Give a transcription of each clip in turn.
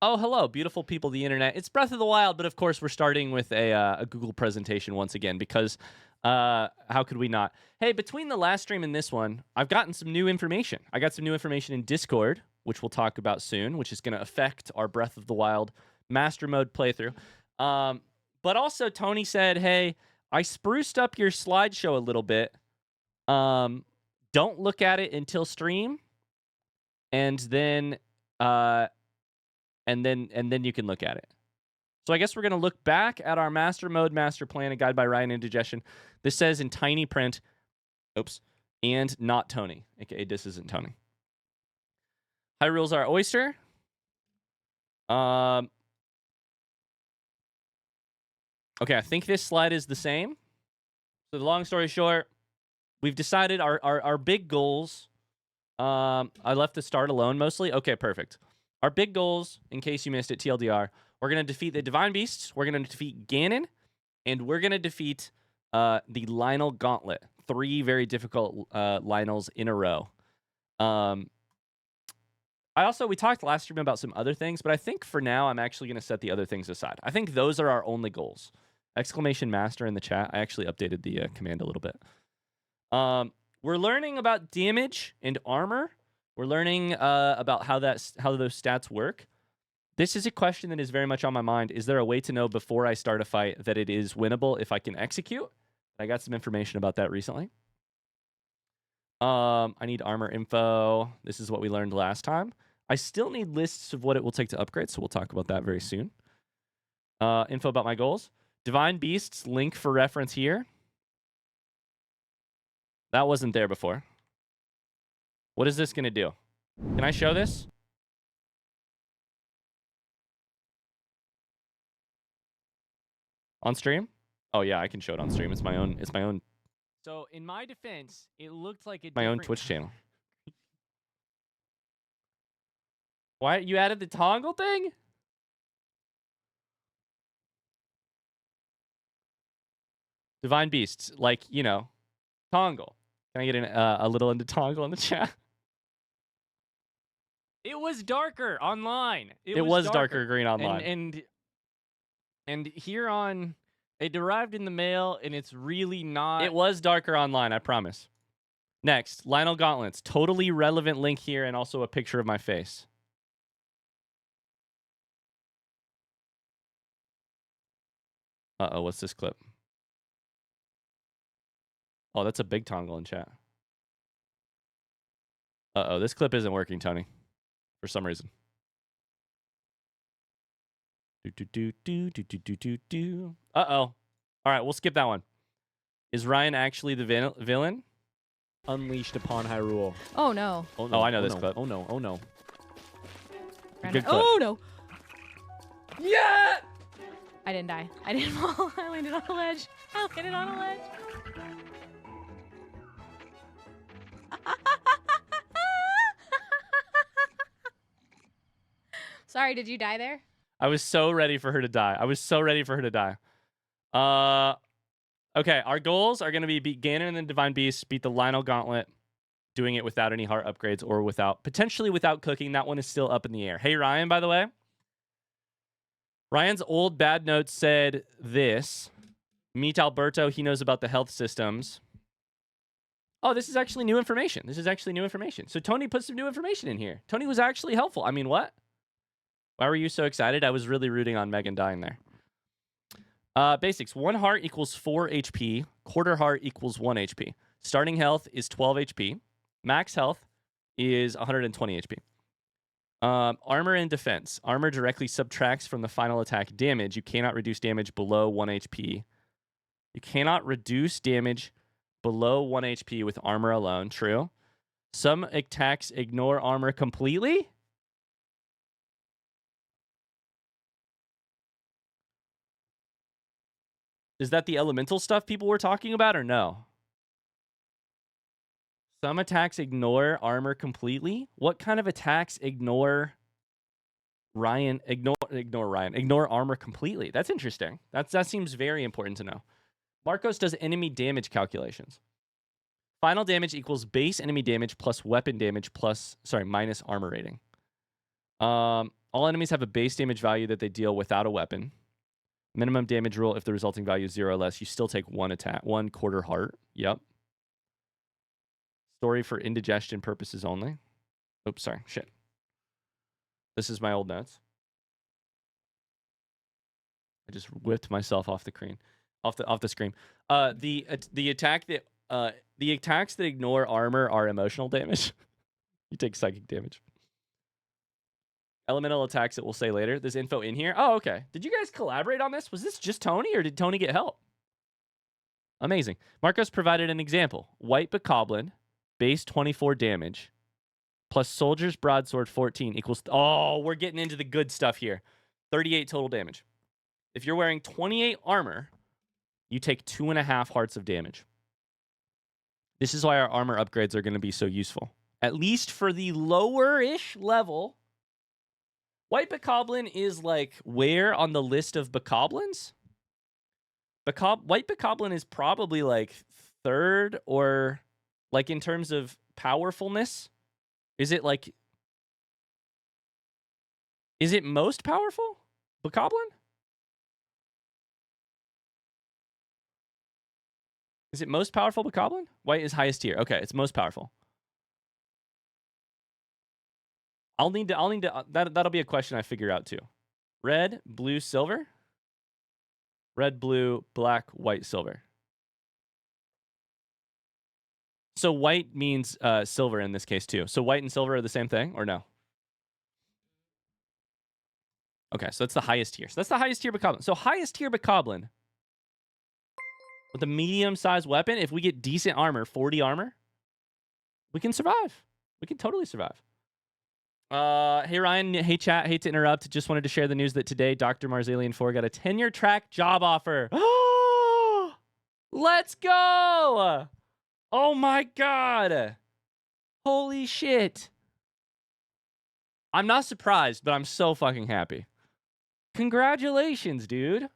Oh, hello, beautiful people of the internet. It's Breath of the Wild, but of course we're starting with a Google presentation once again because how could we not? Hey, between the last stream and this one, I've gotten some new information. I got some new information in Discord, which we'll talk about soon, which is going to affect our Breath of the Wild Master Mode playthrough. But also, Tony said, hey, I spruced up your slideshow a little bit. Don't look at it until stream, and then and then you can look at it. So I guess we're going to look back at our master mode, master plan, a guide by Ryan Indigestion. This says in tiny print, oops, and not Tony, aka this isn't Tony. Hyrule's our oyster. Okay, I think this slide is the same. So the long story short, we've decided our big goals. I left the start alone mostly. Okay, perfect. Our big goals, in case you missed it, TLDR, we're going to defeat the Divine Beasts, we're going to defeat Ganon, and we're going to defeat the Lionel Gauntlet. 3 very difficult Lionels in a row. We talked last stream about some other things, but I think for now, I'm actually going to set the other things aside. I think those are our only goals. Exclamation Master in the chat. I actually updated the command a little bit. We're learning about damage and armor. We're learning about how those stats work. This is a question that is very much on my mind. Is there a way to know before I start a fight that it is winnable if I can execute? I got some information about that recently. I need armor info. This is what we learned last time. I still need lists of what it will take to upgrade, so we'll talk about that very soon. Info about my goals. Divine Beasts, link for reference here. That wasn't there before. What is this going to do? Can I show this? On stream? Oh yeah, I can show it on stream. It's my own. So in my defense, it looked like my own Twitch channel. Why you added the toggle thing? Divine Beasts, like, you know, toggle. Can I get a little into toggle in the chat? It was darker online. It was darker green online. And here on, it arrived in the mail, and it's really not. It was darker online, I promise. Next, Lionel Gauntlets. Totally relevant link here, and also a picture of my face. Uh-oh, what's this clip? Oh, that's a big toggle in chat. Uh-oh, this clip isn't working, Tony. For some reason. Uh-oh. All right, we'll skip that one. Is Ryan actually the villain? Unleashed upon Hyrule. Oh, no. Oh, no. Oh, I know this clip. Oh, no. Oh, no. Good clip. Oh, no. Yeah! I didn't die. I didn't fall. I landed on a ledge. I landed on a ledge. Sorry, did you die there? I was so ready for her to die. Okay, our goals are going to be beat Ganon and the Divine Beast, beat the Lionel Gauntlet, doing it without any heart upgrades or potentially without cooking. That one is still up in the air. Hey, Ryan, by the way. Ryan's old bad notes said this. Meet Alberto. He knows about the health systems. Oh, this is actually new information. So Tony put some new information in here. Tony was actually helpful. I mean, what? Why were you so excited? I was really rooting on Megan dying there. Basics. 1 heart equals 4 HP. Quarter heart equals 1 HP. Starting health is 12 HP. Max health is 120 HP. Armor and defense. Armor directly subtracts from the final attack damage. You cannot reduce damage below 1 HP. You cannot reduce damage below 1 HP with armor alone. True. Some attacks ignore armor completely. Is that the elemental stuff people were talking about or no? Some attacks ignore armor completely. What kind of attacks ignore Ryan? Ignore armor completely. That's interesting. That seems very important to know. Marcos does enemy damage calculations. Final damage equals base enemy damage plus weapon damage minus armor rating. All enemies have a base damage value that they deal without a weapon. Minimum damage rule, if the resulting value is 0 or less, you still take 1 attack, 1 quarter heart. Yep. Story for indigestion purposes only. Oops, sorry. Shit. This is my old notes. I just whipped myself off the screen. Off the screen. The attacks that ignore armor are emotional damage. You take psychic damage. Elemental attacks that we'll say later. There's info in here. Oh, okay. Did you guys collaborate on this? Was this just Tony, or did Tony get help? Amazing. Marcos provided an example. White Bokoblin, base 24 damage, plus Soldier's Broadsword 14 equals... Oh, we're getting into the good stuff here. 38 total damage. If you're wearing 28 armor, you take 2.5 hearts of damage. This is why our armor upgrades are going to be so useful. At least for the lower-ish level. White Bokoblin is like where on the list of Bokoblins? White Bokoblin is probably like third, or like in terms of powerfulness. Is it most powerful? Bokoblin? Is it most powerful Bokoblin? White is highest tier. Okay, it's most powerful. I'll need to that'll be a question I figure out too. Red, blue, silver. Red, blue, black, white, silver. So white means silver in this case too. So white and silver are the same thing, or no? Okay, so that's the highest tier. So that's the highest tier Bokoblin. So highest tier Bokoblin with a medium-sized weapon, if we get decent armor, 40 armor, we can survive. We can totally survive. Hey Ryan, hey chat, hate to interrupt. Just wanted to share the news that today Dr. Marzalian 4 got a tenure track job offer. Let's go! Oh my god. Holy shit. I'm not surprised, but I'm so fucking happy. Congratulations, dude.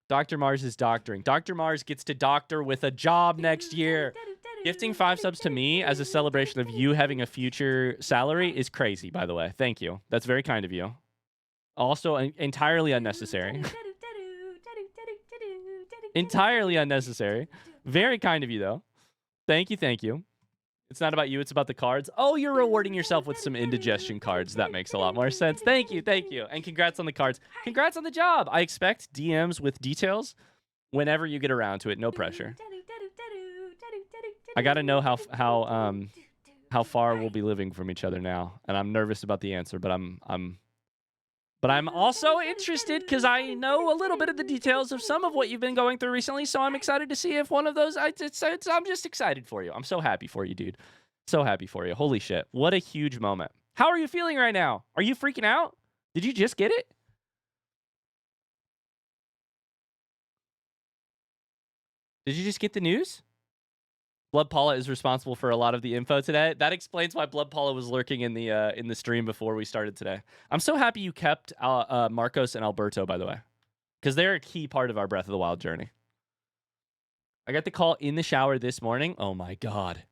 Dr. Mars is doctoring. Dr. Mars gets to doctor with a job next year. Gifting 5 subs to me as a celebration of you having a future salary is crazy, by the way. Thank you. That's very kind of you. Also, entirely unnecessary. Entirely unnecessary. Very kind of you, though. Thank you, thank you. It's not about you, it's about the cards. Oh, you're rewarding yourself with some indigestion cards. That makes a lot more sense. Thank you, thank you. And congrats on the cards. Congrats on the job. I expect DMs with details whenever you get around to it. No pressure. I gotta know how far we'll be living from each other now, and I'm nervous about the answer, but I'm also interested because I know a little bit of the details of some of what you've been going through recently. So I'm excited to see if one of those. I'm just excited for you. I'm so happy for you, dude. So happy for you. Holy shit! What a huge moment. How are you feeling right now? Are you freaking out? Did you just get it? Did you just get the news? Blood Paula is responsible for a lot of the info today. That explains why Blood Paula was lurking in the stream before we started today. I'm so happy you kept Marcos and Alberto, by the way, because they're a key part of our Breath of the Wild journey. I got the call in the shower this morning. Oh my god.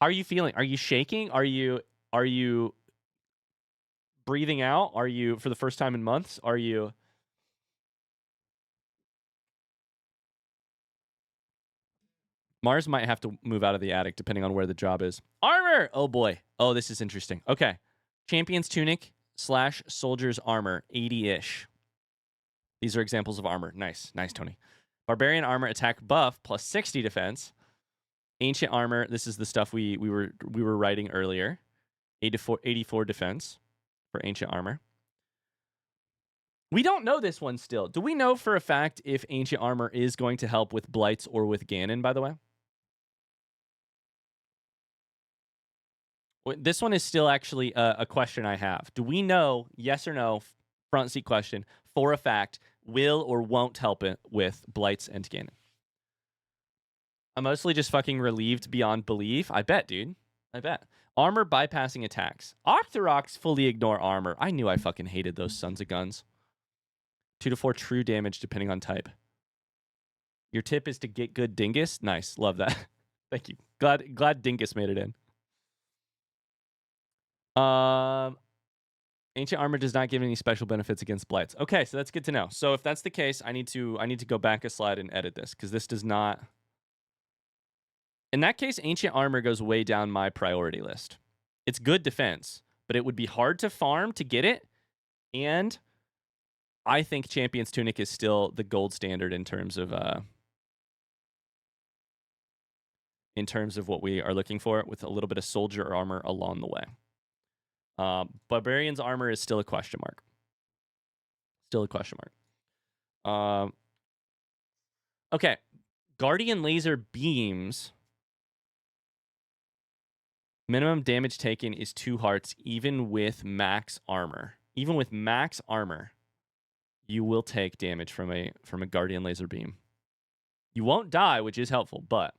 How are you feeling? Are you shaking? Are you breathing out? Are you, for the first time in months, are you... Mars might have to move out of the attic depending on where the job is. Armor! Oh boy. Oh, this is interesting. Okay. Champion's Tunic / Soldier's Armor, 80-ish. These are examples of armor. Nice. Nice, Tony. Barbarian Armor attack buff plus 60 defense. Ancient Armor, this is the stuff we were writing earlier. 84 defense for Ancient Armor. We don't know this one still. Do we know for a fact if Ancient Armor is going to help with Blights or with Ganon, by the way? This one is still actually a question I have. Do we know, yes or no, front seat question, for a fact, will or won't help it with Blights and Ganon? I'm mostly just fucking relieved beyond belief. I bet, dude. I bet. Armor bypassing attacks. Octoroks fully ignore armor. I knew I fucking hated those sons of guns. 2 to 4 true damage depending on type. Your tip is to get good Dingus? Nice. Love that. Thank you. Glad Dinkus made it in. Ancient armor does not give any special benefits against blights. Okay, so that's good to know. So if that's the case, I need to go back a slide and edit this because this does not. In that case, ancient armor goes way down my priority list. It's good defense, but it would be hard to farm to get it, and I think Champion's Tunic is still the gold standard in terms of what we are looking for, with a little bit of soldier armor along the way. Barbarian's armor is still a question mark. Still a question mark. Okay. Guardian laser beams. Minimum damage taken is 2 hearts, even with max armor. Even with max armor, you will take damage from a Guardian laser beam. You won't die, which is helpful, but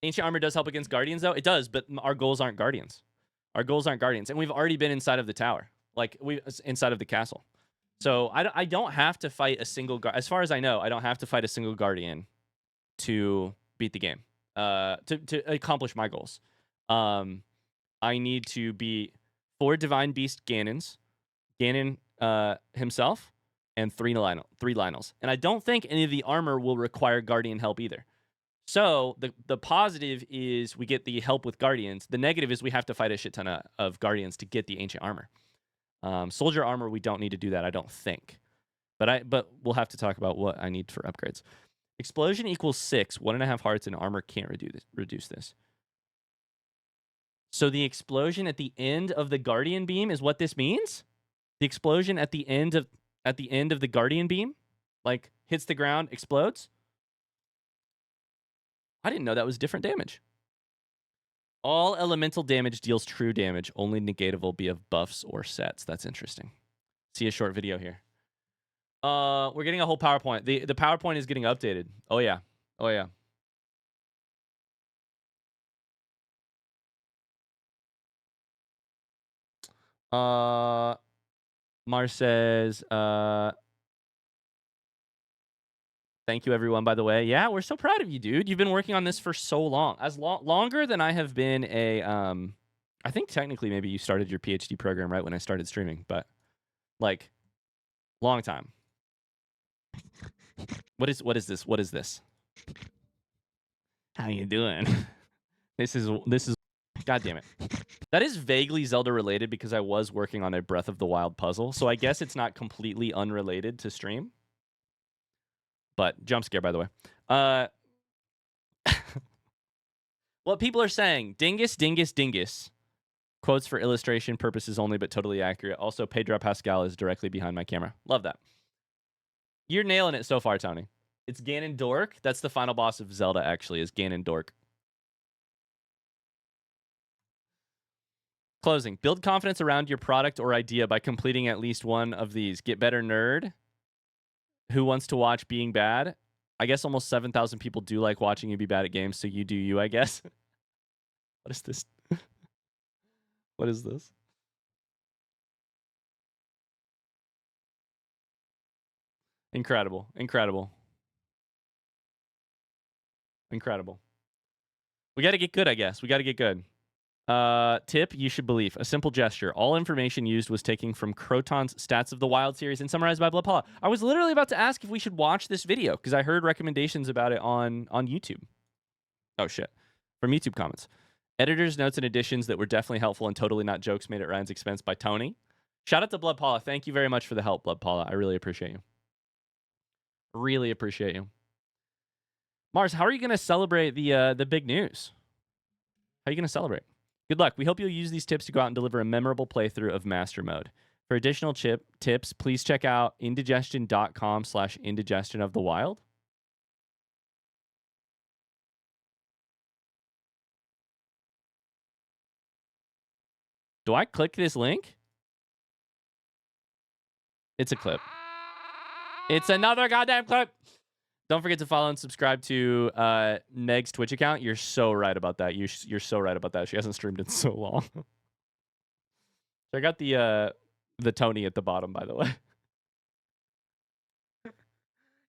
Ancient armor does help against Guardians, though. It does, but our goals aren't Guardians. Our goals aren't Guardians, and we've already been inside of the tower, like inside of the castle. So I don't have to fight a single as far as I know, I don't have to fight a single Guardian to beat the game. To accomplish my goals. I need to beat 4 Divine Beast Ganons, Ganon himself, and 3 Lynels. And I don't think any of the armor will require Guardian help either. So the positive is we get the help with Guardians. The negative is we have to fight a shit ton of Guardians to get the ancient armor. Soldier armor, we don't need to do that, I don't think. But we'll have to talk about what I need for upgrades. Explosion equals 6. 1.5 hearts and armor can't reduce this. So the explosion at the end of the Guardian beam is what this means? The explosion at the end of the Guardian beam, like, hits the ground, explodes? I didn't know that was different damage. All elemental damage deals true damage. Only negatable be of buffs or sets. That's interesting. See a short video here. We're getting a whole PowerPoint. The PowerPoint is getting updated. Oh yeah. Oh yeah. Mars says, thank you, everyone, by the way. Yeah, we're so proud of you, dude. You've been working on this for so long. Longer than I have been a... I think technically maybe you started your PhD program right when I started streaming, but, like, long time. What is this? What is this? How you doing? This is... God damn it. That is vaguely Zelda related because I was working on a Breath of the Wild puzzle, so I guess it's not completely unrelated to stream. But jump scare, by the way. What people are saying: dingus, dingus, dingus. Quotes for illustration purposes only, but totally accurate. Also, Pedro Pascal is directly behind my camera. Love that. You're nailing it so far, Tony. It's Ganondorf. That's the final boss of Zelda, actually, is Ganondorf. Closing. Build confidence around your product or idea by completing at least one of these. Get better, nerd. Who wants to watch being bad? I guess almost 7,000 people do like watching you be bad at games, so you do you, I guess. What is this? What is this? Incredible. Incredible. Incredible. We got to get good, I guess. We got to get good. Tip, you should believe. A simple gesture. All information used was taken from Croton's Stats of the Wild series and summarized by Blood Paula. I was literally about to ask if we should watch this video because I heard recommendations about it on YouTube. Oh, shit. From YouTube comments. Editors, notes, and additions that were definitely helpful and totally not jokes made at Ryan's expense by Tony. Shout out to Blood Paula. Thank you very much for the help, Blood Paula. I really appreciate you. Really appreciate you. Mars, how are you going to celebrate the big news? How are you going to celebrate? Good luck. We hope you'll use these tips to go out and deliver a memorable playthrough of Master Mode. For additional tips, please check out indigestion.com/indigestion of the wild. Do I click this link? It's a clip. It's another goddamn clip. Don't forget to follow and subscribe to Meg's Twitch account. You're so right about that. You're so right about that. She hasn't streamed in so long. So I got the Tony at the bottom, by the way.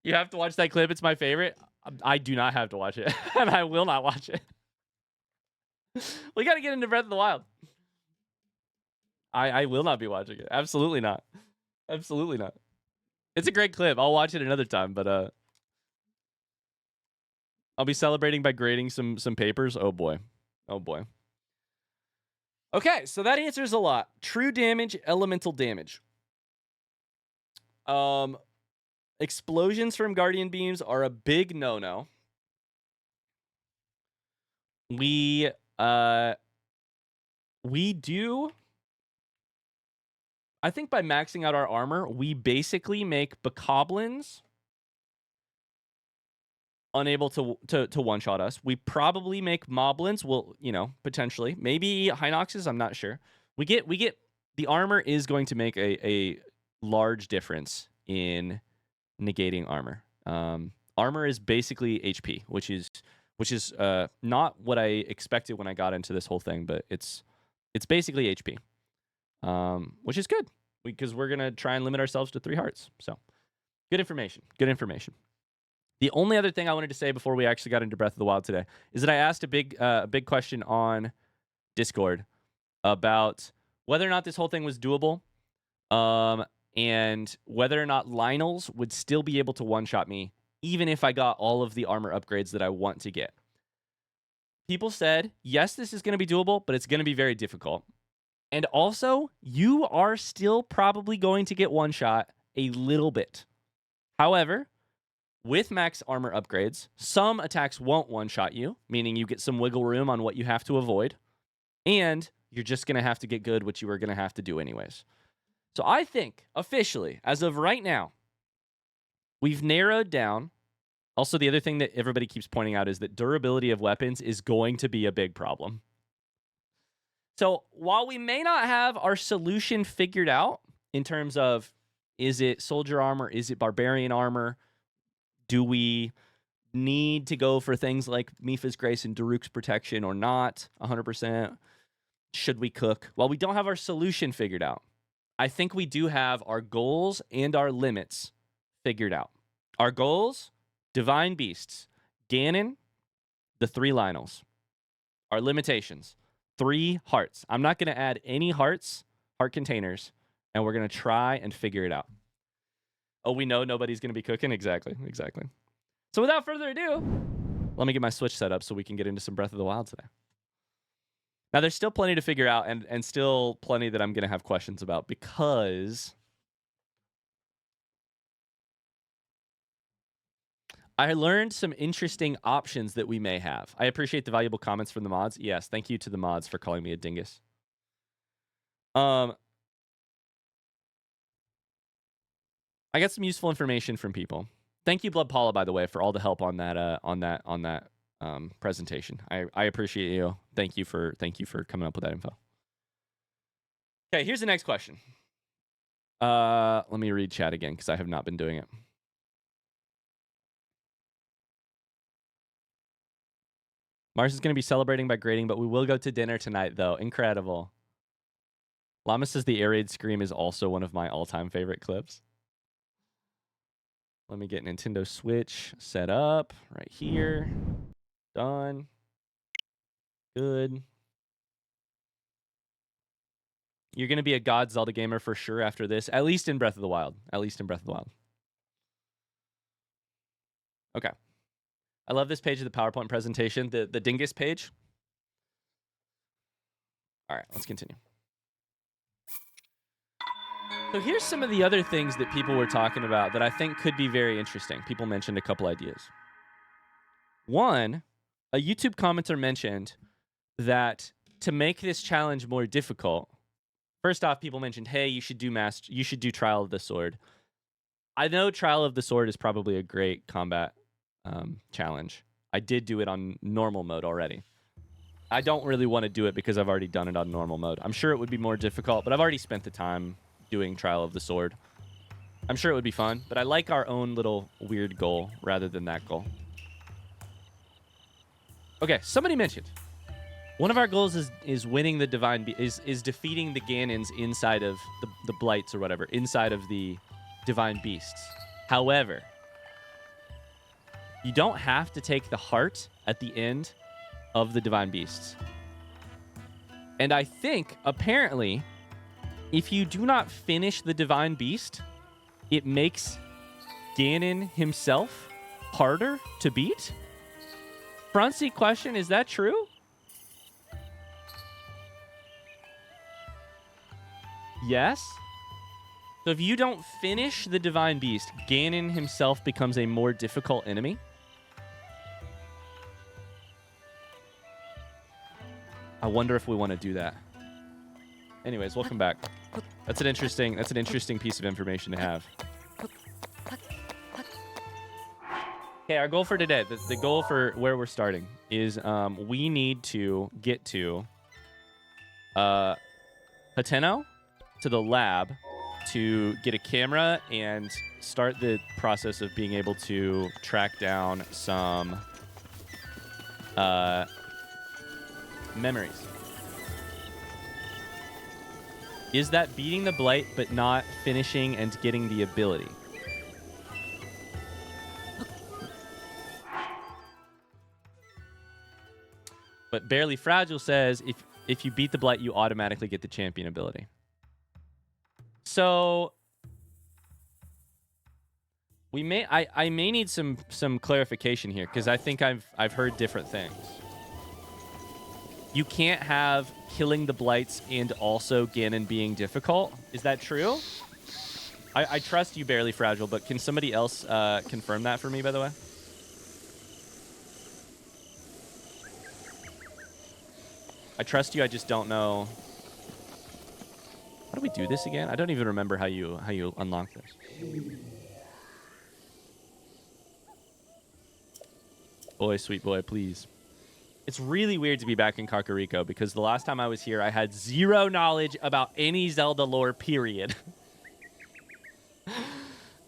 You have to watch that clip. It's my favorite. I do not have to watch it, and I will not watch it. We got to get into Breath of the Wild. I will not be watching it. Absolutely not. Absolutely not. It's a great clip. I'll watch it another time, but I'll be celebrating by grading some papers. Oh boy. Oh boy. Okay, so that answers a lot. True damage, elemental damage. Explosions from guardian beams are a big no-no. We do, I think by maxing out our armor, we basically make bokoblins unable to one-shot us. We probably make moblins, well, you know, potentially. Maybe Hinoxes, I'm not sure. We get the armor is going to make a large difference in negating armor. Armor is basically HP, which is not what I expected when I got into this whole thing, but it's basically HP, which is good because we're gonna try and limit ourselves to 3 hearts. So, good information. Good information. The only other thing I wanted to say before we actually got into Breath of the Wild today is that I asked a big question on Discord about whether or not this whole thing was doable, and whether or not Lionels would still be able to one-shot me even if I got all of the armor upgrades that I want to get. People said, yes, this is going to be doable, but it's going to be very difficult. And also, you are still probably going to get one-shot a little bit. However, with max armor upgrades, some attacks won't one-shot you, meaning you get some wiggle room on what you have to avoid. And you're just going to have to get good, which you were going to have to do anyways. So I think, officially, as of right now, we've narrowed down. Also, the other thing that everybody keeps pointing out is that durability of weapons is going to be a big problem. So while we may not have our solution figured out in terms of, is it soldier armor, is it barbarian armor, do we need to go for things like Mipha's Grace and Daruk's Protection or not, 100%? Should we cook? While we don't have our solution figured out, I think we do have our goals and our limits figured out. Our goals, Divine Beasts, Ganon, the 3 Lionels. Our limitations, 3 hearts. I'm not going to add any heart containers, and we're going to try and figure it out. Oh, we know nobody's going to be cooking? Exactly. So without further ado, let me get my Switch set up so we can get into some Breath of the Wild today. Now, there's still plenty to figure out and still plenty that I'm going to have questions about because I learned some interesting options that we may have. I appreciate the valuable comments from the mods. Yes, thank you to the mods for calling me a dingus. I got some useful information from people. Thank you, Blood Paula, by the way, for all the help on that presentation. I appreciate you. Thank you for coming up with that info. Okay, here's the next question. Let me read chat again because I have not been doing it. Mars is going to be celebrating by grading, but we will go to dinner tonight, though. Incredible. Llama says the air raid scream is also one of my all-time favorite clips. Let me get Nintendo Switch set up right here. Done. Good. You're going to be a God Zelda gamer for sure after this, at least in Breath of the Wild. Okay. I love this page of the PowerPoint presentation, the Dingus page. All right, let's continue. So here's some of the other things that people were talking about that I think could be very interesting. People mentioned a couple ideas. One, a YouTube commenter mentioned that to make this challenge more difficult, first off, people mentioned, hey, you should do Trial of the Sword. I know Trial of the Sword is probably a great combat challenge. I did do it on normal mode already. I don't really want to do it because I've already done it on normal mode. I'm sure it would be more difficult, but I've already spent the time doing Trial of the Sword. I'm sure it would be fun, but I like our own little weird goal rather than that goal. Okay, somebody mentioned one of our goals is winning the divine is defeating the Ganons inside of the blights or whatever, inside of the divine beasts. However, You don't have to take the heart at the end of the Divine Beasts. And I think, apparently, if you do not finish the Divine Beast, it makes Ganon himself harder to beat? Front seat question, is that true? Yes. So if you don't finish the Divine Beast, Ganon himself becomes a more difficult enemy. I wonder if we want to do that. Anyways, welcome back. That's an interesting piece of information to have. Okay, our goal for today, the goal for where we're starting is we need to get to Hateno, to the lab, to get a camera and start the process of being able to track down some memories. Is that beating the Blight but not finishing and getting the ability? But Barely Fragile says if you beat the Blight, you automatically get the champion ability. So I may need some clarification here because I think I've heard different things. You can't have killing the Blights and also Ganon being difficult. Is that true? I trust you, Barely Fragile, but can somebody else confirm that for me, by the way? I trust you, I just don't know. How do we do this again? I don't even remember how you unlock this. Boy, sweet boy, please. It's really weird to be back in Kakariko because the last time I was here, I had zero knowledge about any Zelda lore, period.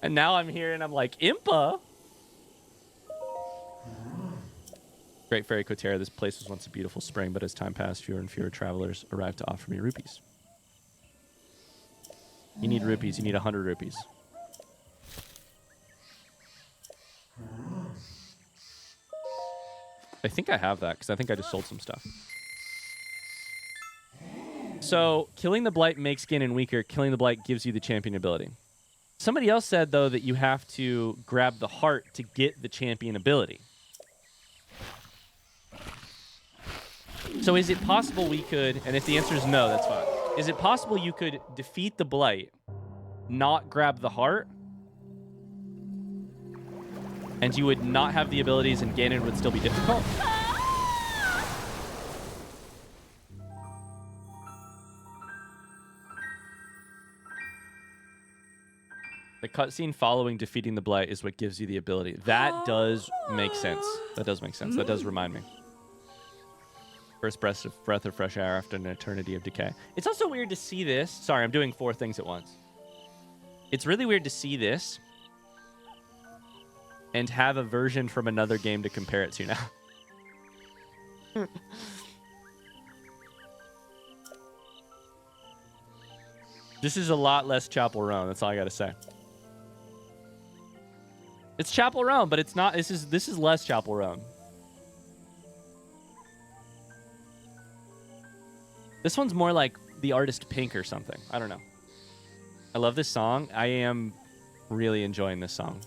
And now I'm here and I'm like, Impa? Great Fairy Kotera, this place was once a beautiful spring, but as time passed, fewer and fewer travelers arrived to offer me rupees. You need rupees. You need 100 rupees. I think I have that because I think I just sold some stuff. So killing the Blight makes Ganon weaker. Killing the Blight gives you the champion ability. Somebody else said, though, that you have to grab the heart to get the champion ability. So is it possible we could, and if the answer is no, that's fine. Is it possible you could defeat the Blight, not grab the heart, and you would not have the abilities and Ganon would still be difficult? The cutscene following defeating the Blight is what gives you the ability. That does make sense. That does make sense. That does remind me. First breath of fresh air after an eternity of decay. It's also weird to see this. Sorry, I'm doing 4 things at once. It's really weird to see this and have a version from another game to compare it to now. This is a lot less Chapel Roan. That's all I got to say. It's Chapel Roan, but it's not. This is less Chapel Roan. This one's more like the artist Pink or something. I don't know. I love this song. I am really enjoying this song.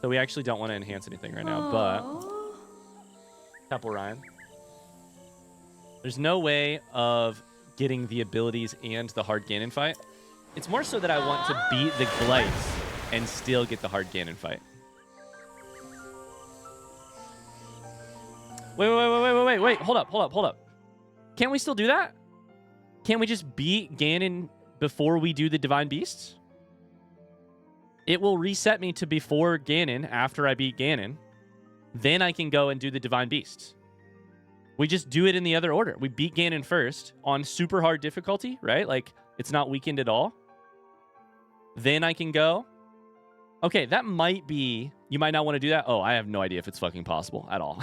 So we actually don't want to enhance anything right now, but Chapel Ryan. There's no way of getting the abilities and the hard Ganon fight. It's more so that I want to beat the Blights and still get the hard Ganon fight. Wait. Hold up. Can't we still do that? Can't we just beat Ganon before we do the Divine Beasts? It will reset me to before Ganon after I beat Ganon. Then I can go and do the Divine Beasts. We just do it in the other order. We beat Ganon first on super hard difficulty, right? Like, it's not weakened at all. Then I can go. Okay, that might be... You might not want to do that. Oh, I have no idea if it's fucking possible at all.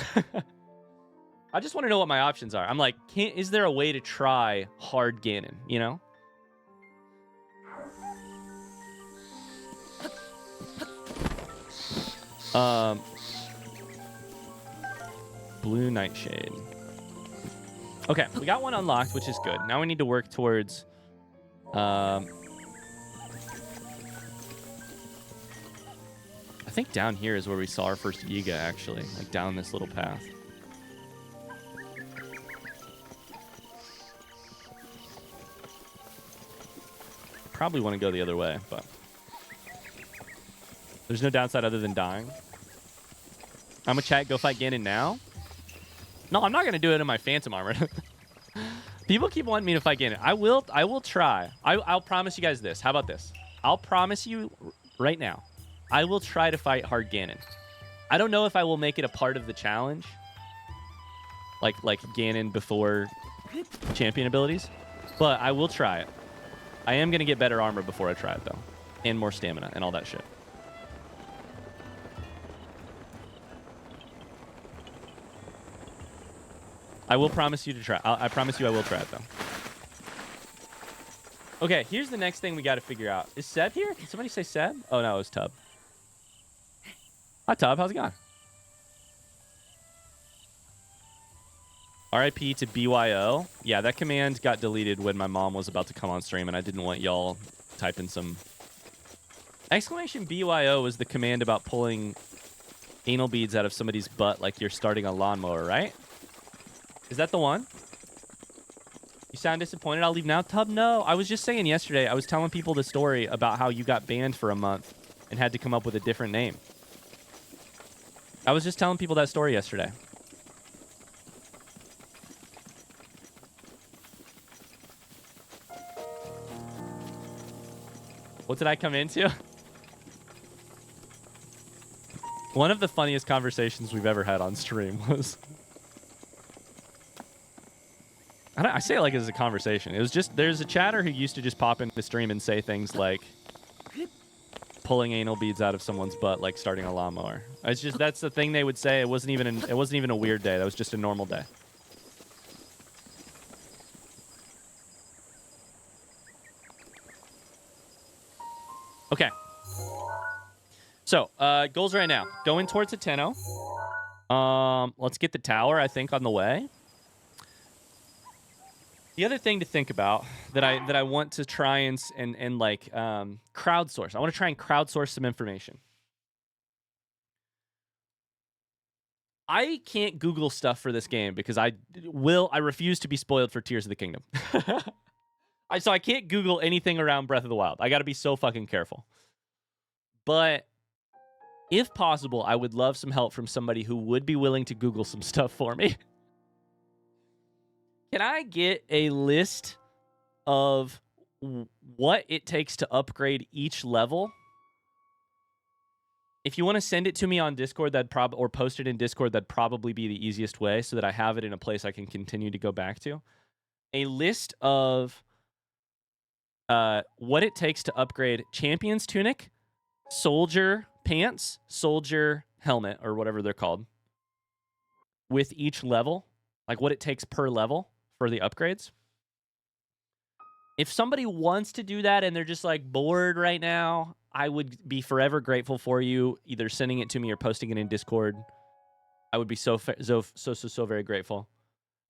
I just want to know what my options are. I'm like, is there a way to try hard Ganon, you know? Blue Nightshade. Okay, we got one unlocked, which is good. Now we need to work towards... I think down here is where we saw our first Yiga, actually. Like, down this little path. Probably want to go the other way, but... There's no downside other than dying. I'm gonna chat, go fight Ganon now? No, I'm not gonna do it in my Phantom armor. People keep wanting me to fight Ganon. I will try. I'll promise you guys this. How about this? I'll promise you right now. I will try to fight hard Ganon. I don't know if I will make it a part of the challenge. Like Ganon before champion abilities. But I will try it. I am gonna get better armor before I try it though. And more stamina and all that shit. I will promise you to try. I promise you I will try it, though. Okay, here's the next thing we got to figure out. Is Seb here? Did somebody say Seb? Oh, no, it was Tub. Hi, Tub. How's it going? RIP to BYO. Yeah, that command got deleted when my mom was about to come on stream, and I didn't want y'all typing some... Exclamation BYO was the command about pulling anal beads out of somebody's butt like you're starting a lawnmower, right? Is that the one? You sound disappointed. I'll leave now. Tub, no. I was just saying yesterday, I was telling people the story about how you got banned for a month and had to come up with a different name. I was just telling people that story yesterday. What did I come into? One of the funniest conversations we've ever had on stream was... I say it like it's a conversation. It was just, there's a chatter who used to just pop into the stream and say things like pulling anal beads out of someone's butt, like starting a lawnmower. It's just, that's the thing they would say. It wasn't even a weird day. That was just a normal day. Okay. So, goals right now. Going towards Hateno. Let's get the tower, I think, on the way. The other thing to think about that I want to try and crowdsource. I want to try and crowdsource some information. I can't Google stuff for this game because I refuse to be spoiled for Tears of the Kingdom. So I can't Google anything around Breath of the Wild. I got to be so fucking careful. But if possible, I would love some help from somebody who would be willing to Google some stuff for me. Can I get a list of what it takes to upgrade each level? If you want to send it to me on Discord, or post it in Discord, that'd probably be the easiest way so that I have it in a place I can continue to go back to. A list of what it takes to upgrade Champion's Tunic, Soldier Pants, Soldier Helmet, or whatever they're called, with each level, like what it takes per level for the upgrades. If somebody wants to do that and they're just like bored right now, I would be forever grateful for you either sending it to me or posting it in Discord. I would be so very grateful.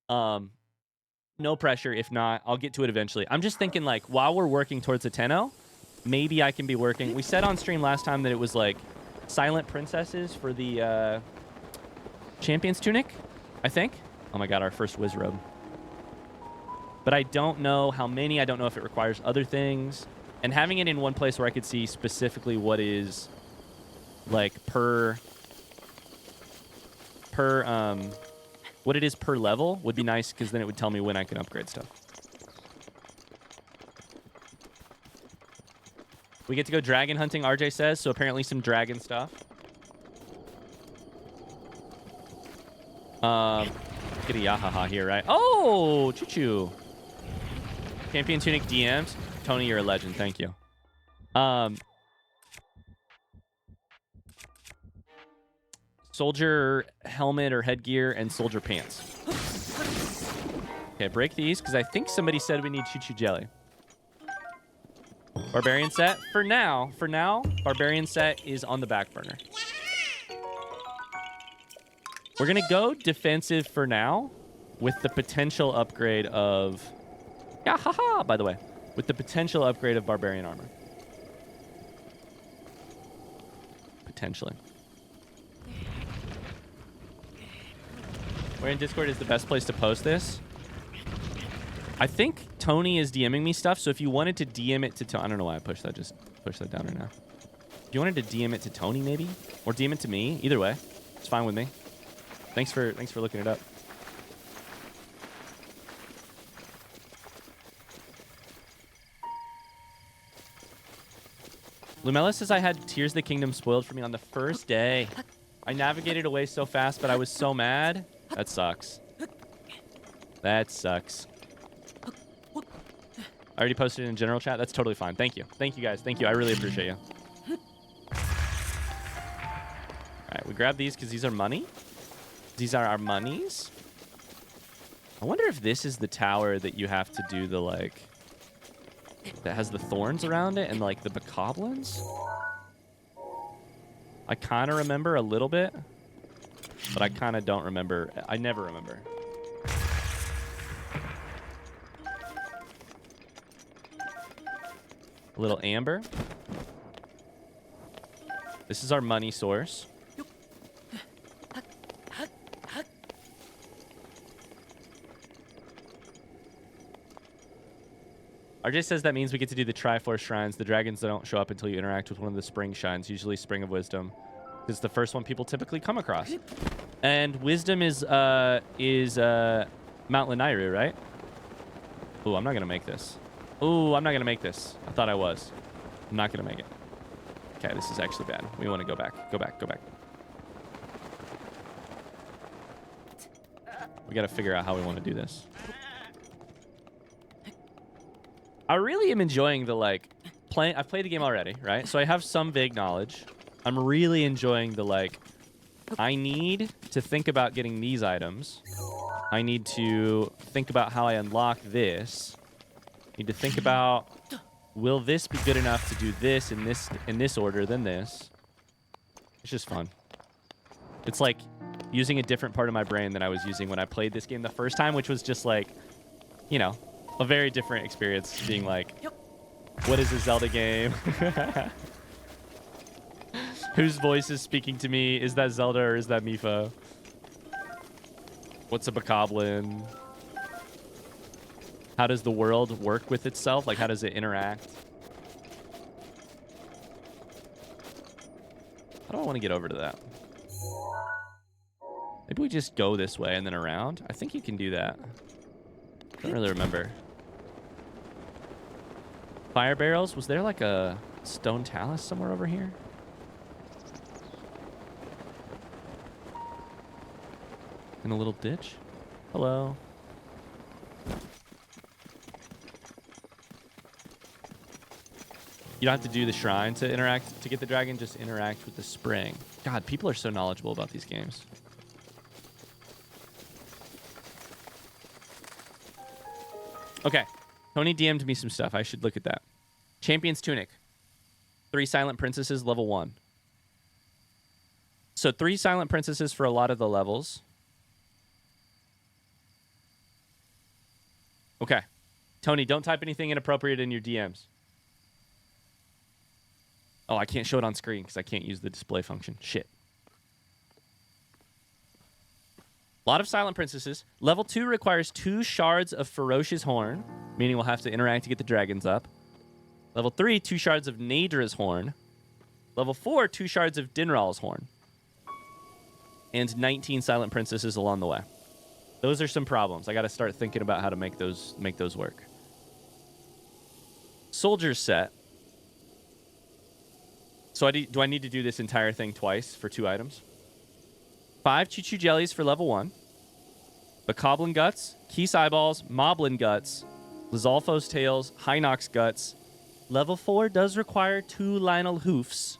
No pressure. If not, I'll get to it eventually. I'm just thinking, like, while we're working towards Hateno, maybe I can be working. We said on stream last time that it was like Silent Princesses for the Champion's Tunic, I think. Oh my god, our first Wiz Robe. But I don't know how many. I don't know if it requires other things. And having it in one place where I could see specifically what is like what it is per level would be nice, because then it would tell me when I can upgrade stuff. We get to go dragon hunting, RJ says, so apparently some dragon stuff. Get a Yahaha here, right? Oh, choo-choo. Champion Tunic DMs. Tony, you're a legend. Thank you. Soldier helmet or headgear and soldier pants. Okay, break these, because I think somebody said we need choo-choo jelly. Barbarian set. For now, Barbarian set is on the back burner. We're going to go defensive for now with the potential upgrade of... Yeah, haha, by the way. With the potential upgrade of barbarian armor. Potentially. Where in Discord is the best place to post this? I think Tony is DMing me stuff, so if you wanted to DM it to Tony... I don't know why I pushed that. Just push that down right now. If you wanted to DM it to Tony, maybe? Or DM it to me? Either way. It's fine with me. Thanks for looking it up. Lumella says I had Tears of the Kingdom spoiled for me on the first day. I navigated away so fast, but I was so mad. That sucks. That sucks. I already posted it in general chat. That's totally fine. Thank you. Thank you, guys. Thank you. I really appreciate you. All right, we grab these because these are money. These are our monies. I wonder if this is the tower that you have to do the, like... that has the thorns around it and, like, the bokoblins. I kind of remember a little bit, but I kind of don't remember. I never remember. A little amber. This is our money source. RJ says that means we get to do the Triforce Shrines. The dragons don't show up until you interact with one of the Spring Shines, usually Spring of Wisdom. It's the first one people typically come across. And Wisdom is Mount Lanayru, right? Ooh, I'm not going to make this. Ooh, I'm not going to make this. I thought I was. I'm not going to make it. Okay, this is actually bad. We want to go back. Go back. Go back. We got to figure out how we want to do this. I really am enjoying the, like, playing. I've played the game already, right? So I have some vague knowledge. I'm really enjoying the, like, I need to think about getting these items. I need to think about how I unlock this. Need to think about, will this be good enough to do this in this order than this? It's just fun. It's like using a different part of my brain than I was using when I played this game the first time, which was just like, you know, a very different experience, being like, what is a Zelda game? Whose voice is speaking to me? Is that Zelda or is that Mipha? What's a bokoblin? How does the world work with itself? Like, how does it interact? How do I want to get over to that? Maybe we just go this way and then around? I think you can do that. I don't really remember. Fire barrels? Was there like a stone talus somewhere over here? In a little ditch? Hello. You don't have to do the shrine to interact to get the dragon, just interact with the spring. God, people are so knowledgeable about these games. Okay. Tony DM'd me some stuff. I should look at that. Champion's Tunic. 3 Silent Princesses, level 1. So 3 Silent Princesses for a lot of the levels. Okay. Tony, don't type anything inappropriate in your DMs. Oh, I can't show it on screen because I can't use the display function. Shit. A lot of Silent Princesses. Level 2 requires 2 shards of Ferocious Horn, meaning we'll have to interact to get the dragons up. Level 3, 2 shards of Nadra's Horn. Level 4, 2 shards of Dinral's Horn. And 19 Silent Princesses along the way. Those are some problems. I got to start thinking about how to make those work. Soldier's set. So do I need to do this entire thing twice for 2 items? 5 Choo-Choo Jellies for level 1. Bokoblin Guts, Keese Eyeballs, Moblin Guts, Lizalfo's Tails, Hinox Guts. Level 4 does require 2 Lionel Hoofs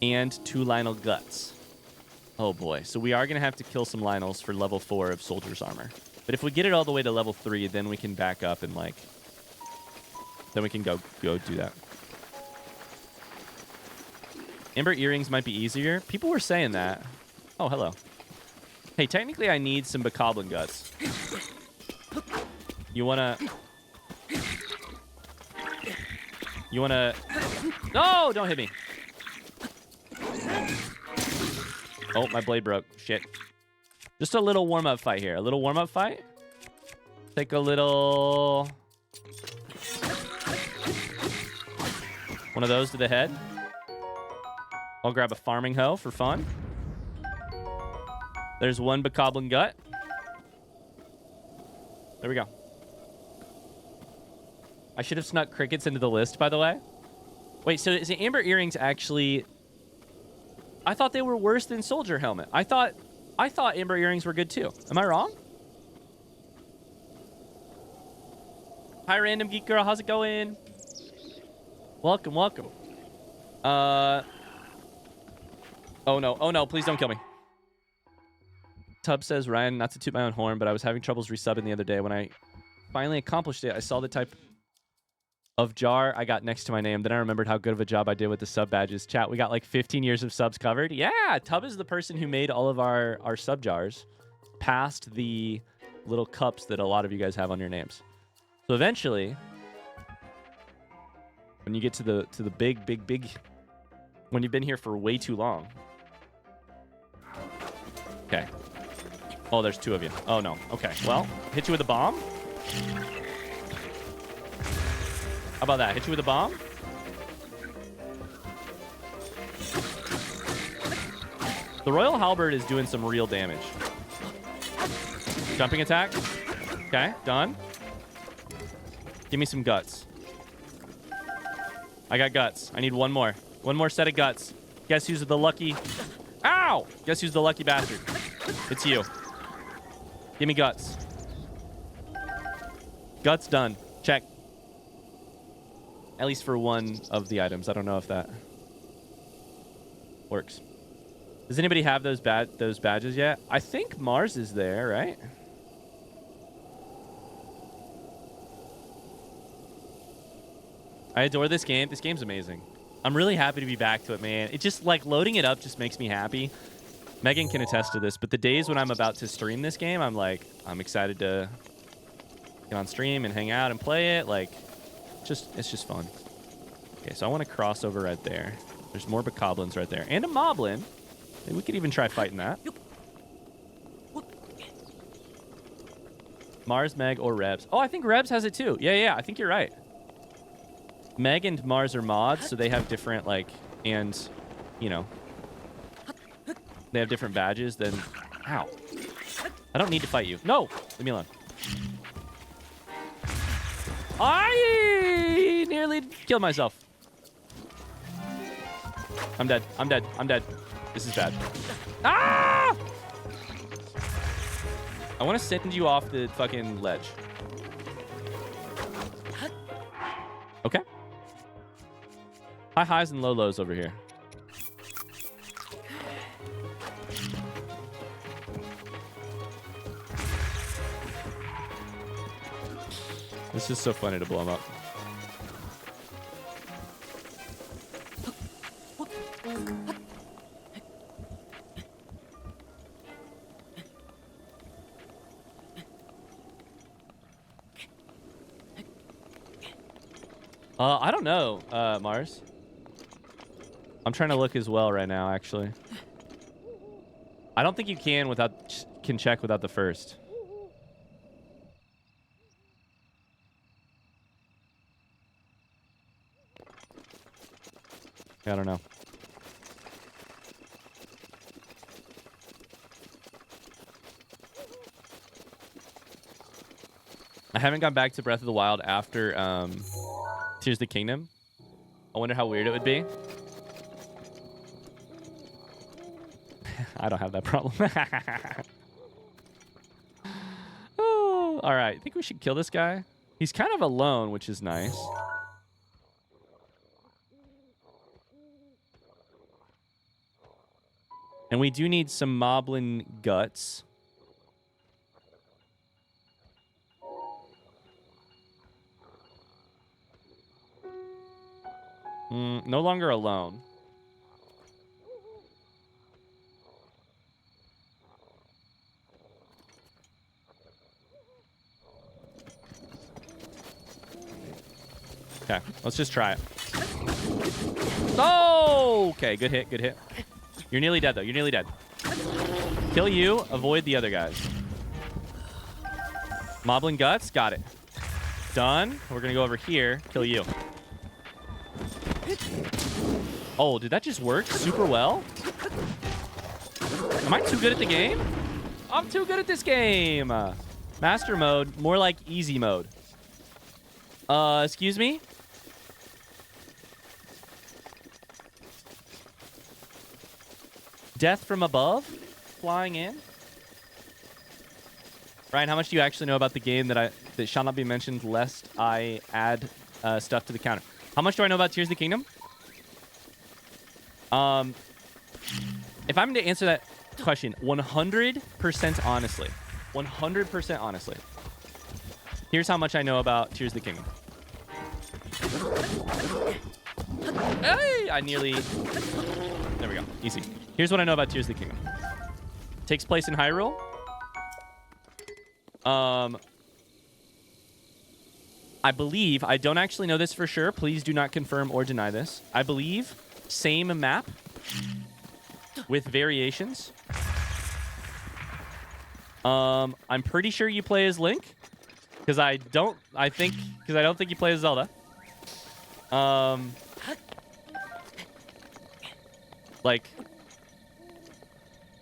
and 2 Lionel Guts. Oh boy, so we are going to have to kill some Lionels for level 4 of Soldier's Armor. But if we get it all the way to level 3, then we can back up and, like, then we can go do that. Amber earrings might be easier. People were saying that. Oh, hello. Hey, technically I need some bokoblin guts. You wanna... You wanna... No, don't hit me. Oh, my blade broke. Shit. Just a little warm-up fight here. A little warm-up fight. Take a little... One of those to the head. I'll grab a farming hoe for fun. There's one bokoblin gut. There we go. I should have snuck crickets into the list, by the way. Wait, so is the amber earrings actually... I thought they were worse than soldier helmet. I thought amber earrings were good too. Am I wrong? Hi, random geek girl. How's it going? Welcome, welcome. Oh no, please don't kill me. Tub says, Ryan, not to toot my own horn, but I was having troubles resubbing the other day. When I finally accomplished it, I saw the type of jar I got next to my name. Then I remembered how good of a job I did with the sub badges. Chat, we got like 15 years of subs covered. Yeah, Tub is the person who made all of our sub jars past the little cups that a lot of you guys have on your names. So eventually, when you get to the big, when you've been here for way too long. Okay. Oh, there's two of you. Oh, no. Okay. Well, hit you with a bomb. How about that? Hit you with a bomb. The Royal Halberd is doing some real damage. Jumping attack. Okay, done. Give me some guts. I got guts. I need one more. One more set of guts. Guess who's the lucky... Ow! Guess who's the lucky bastard? It's you. Give me guts. Guts done. Check. At least for one of the items. I don't know if that works. Does anybody have those badges yet? I think Mars is there, right? I adore this game. This game's amazing. I'm really happy to be back to it, man. It just, like, loading it up just makes me happy. Megan can attest to this, but the days when I'm about to stream this game, I'm excited to get on stream and hang out and play it. Like, it's just fun. Okay, so I want to cross over right there. There's more bokoblins right there. And a moblin. Maybe we could even try fighting that. Mars, Meg, or Rebs. Oh, I think Rebs has it too. Yeah, I think you're right. Meg and Mars are mods, so they have different, like, and, you know, they have different badges than... Ow. I don't need to fight you. No! Leave me alone. I nearly killed myself. I'm dead. I'm dead. I'm dead. This is bad. Ah! I want to send you off the fucking ledge. Okay. High highs and low lows over here. This is so funny to blow him up. I don't know, Mars. I'm trying to look as well right now, actually. I don't think you can check without the first. I don't know. I haven't gone back to Breath of the Wild after Tears of the Kingdom. I wonder how weird it would be. I don't have that problem. Oh, all right. I think we should kill this guy. He's kind of alone, which is nice. And we do need some moblin guts. No longer alone. Okay, let's just try it. Oh, okay, good hit, good hit. You're nearly dead, though. You're nearly dead. Kill you, avoid the other guys. Moblin Guts, got it. Done. We're going to go over here, kill you. Oh, did that just work super well? Am I too good at the game? I'm too good at this game. Master mode, more like easy mode. Excuse me? Death from above? Flying in? Ryan, how much do you actually know about the game that shall not be mentioned lest I add stuff to the counter? How much do I know about Tears of the Kingdom? If I'm to answer that question 100% honestly, 100% honestly, here's how much I know about Tears of the Kingdom. Hey, I nearly... There we go. Easy. Here's what I know about Tears of the Kingdom. Takes place in Hyrule. I believe, I don't actually know this for sure. Please do not confirm or deny this. I believe same map with variations. I'm pretty sure you play as Link because I don't think you play as Zelda. Like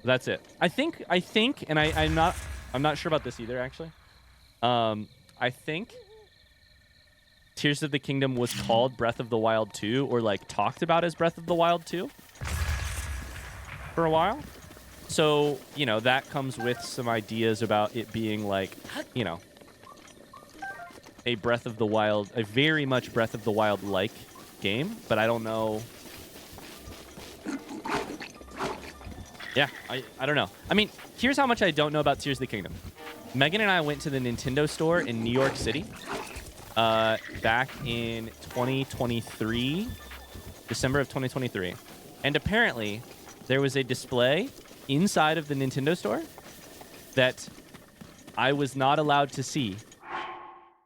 that's it. I think, and I'm not sure about this either, actually. I think Tears of the Kingdom was called Breath of the Wild 2, or like talked about as Breath of the Wild 2 for a while. So, you know, that comes with some ideas about it being like, you know, a Breath of the Wild, a very much Breath of the Wild-like game, but I don't know. Yeah, I don't know. I mean, here's how much I don't know about Tears of the Kingdom. Megan and I went to the Nintendo store in New York City back in 2023, December of 2023. And apparently, there was a display inside of the Nintendo store that I was not allowed to see.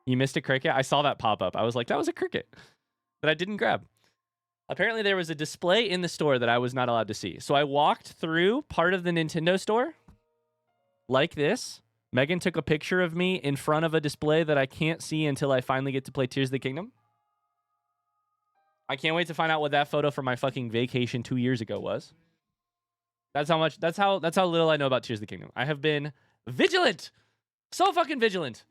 You missed a cricket? I saw that pop up. I was like, that was a cricket that I didn't grab. Apparently, there was a display in the store that I was not allowed to see. So I walked through part of the Nintendo store like this. Megan took a picture of me in front of a display that I can't see until I finally get to play Tears of the Kingdom. I can't wait to find out what that photo from my fucking vacation 2 years ago was. That's how little I know about Tears of the Kingdom. I have been vigilant. So fucking vigilant.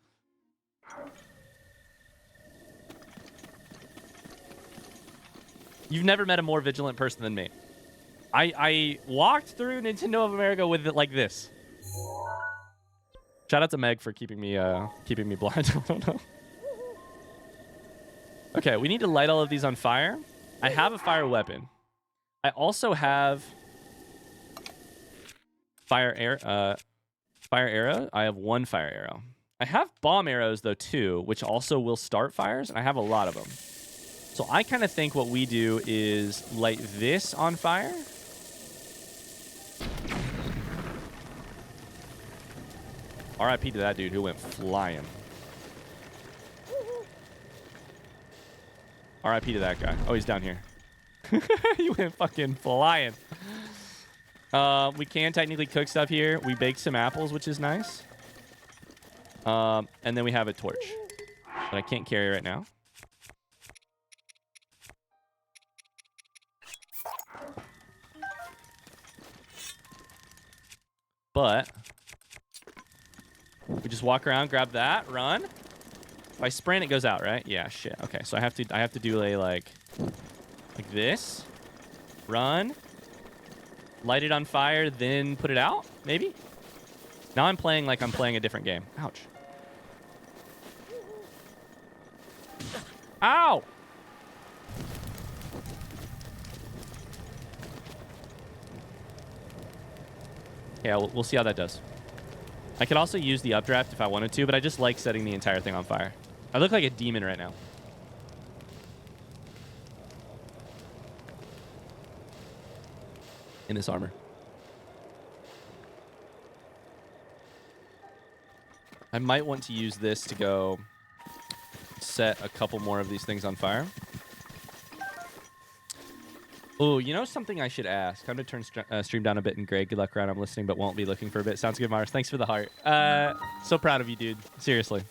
You've never met a more vigilant person than me. I walked through Nintendo of America with it like this. Shout out to Meg for keeping me blind. I don't know. Okay, we need to light all of these on fire. I have a fire weapon. I also have fire arrow. I have one fire arrow. I have bomb arrows though too, which also will start fires, and I have a lot of them. So I kind of think what we do is light this on fire. RIP to that dude who went flying. RIP to that guy. Oh, he's down here. He went fucking flying. We can technically cook stuff here. We baked some apples, which is nice. And then we have a torch that I can't carry right now. But we just walk around, grab that, run. If I sprint, it goes out, right? Yeah, shit. Okay, so I have to do a like this. Run. Light it on fire, then put it out, maybe? Now I'm playing like I'm playing a different game. Ouch. Ow! Yeah, we'll see how that does. I could also use the updraft if I wanted to, but I just like setting the entire thing on fire. I look like a demon right now. In this armor. I might want to use this to go set a couple more of these things on fire. Oh, you know something I should ask? I'm going to turn stream down a bit, and Greg, good luck around. I'm listening, but won't be looking for a bit. Sounds good, Mars. Thanks for the heart. So proud of you, dude. Seriously.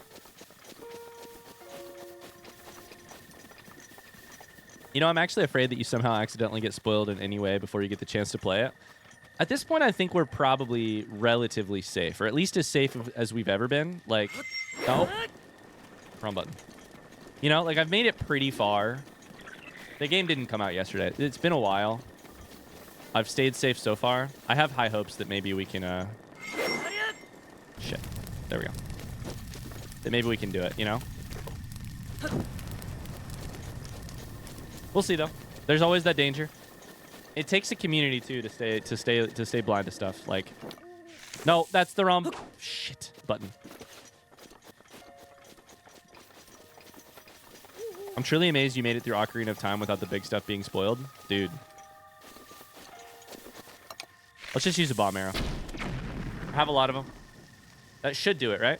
You know, I'm actually afraid that you somehow accidentally get spoiled in any way before you get the chance to play it. At this point, I think we're probably relatively safe, or at least as safe as we've ever been. Like, oh, wrong button. You know, like I've made it pretty far. The game didn't come out yesterday. It's been a while. I've stayed safe so far. I have high hopes that maybe we can, shit. There we go. That maybe we can do it, you know? We'll see, though. There's always that danger. It takes a community, too, to stay blind to stuff. Like, no, that's the wrong shit button. I'm truly amazed you made it through Ocarina of Time without the big stuff being spoiled. Dude. Let's just use a bomb arrow. I have a lot of them. That should do it, right?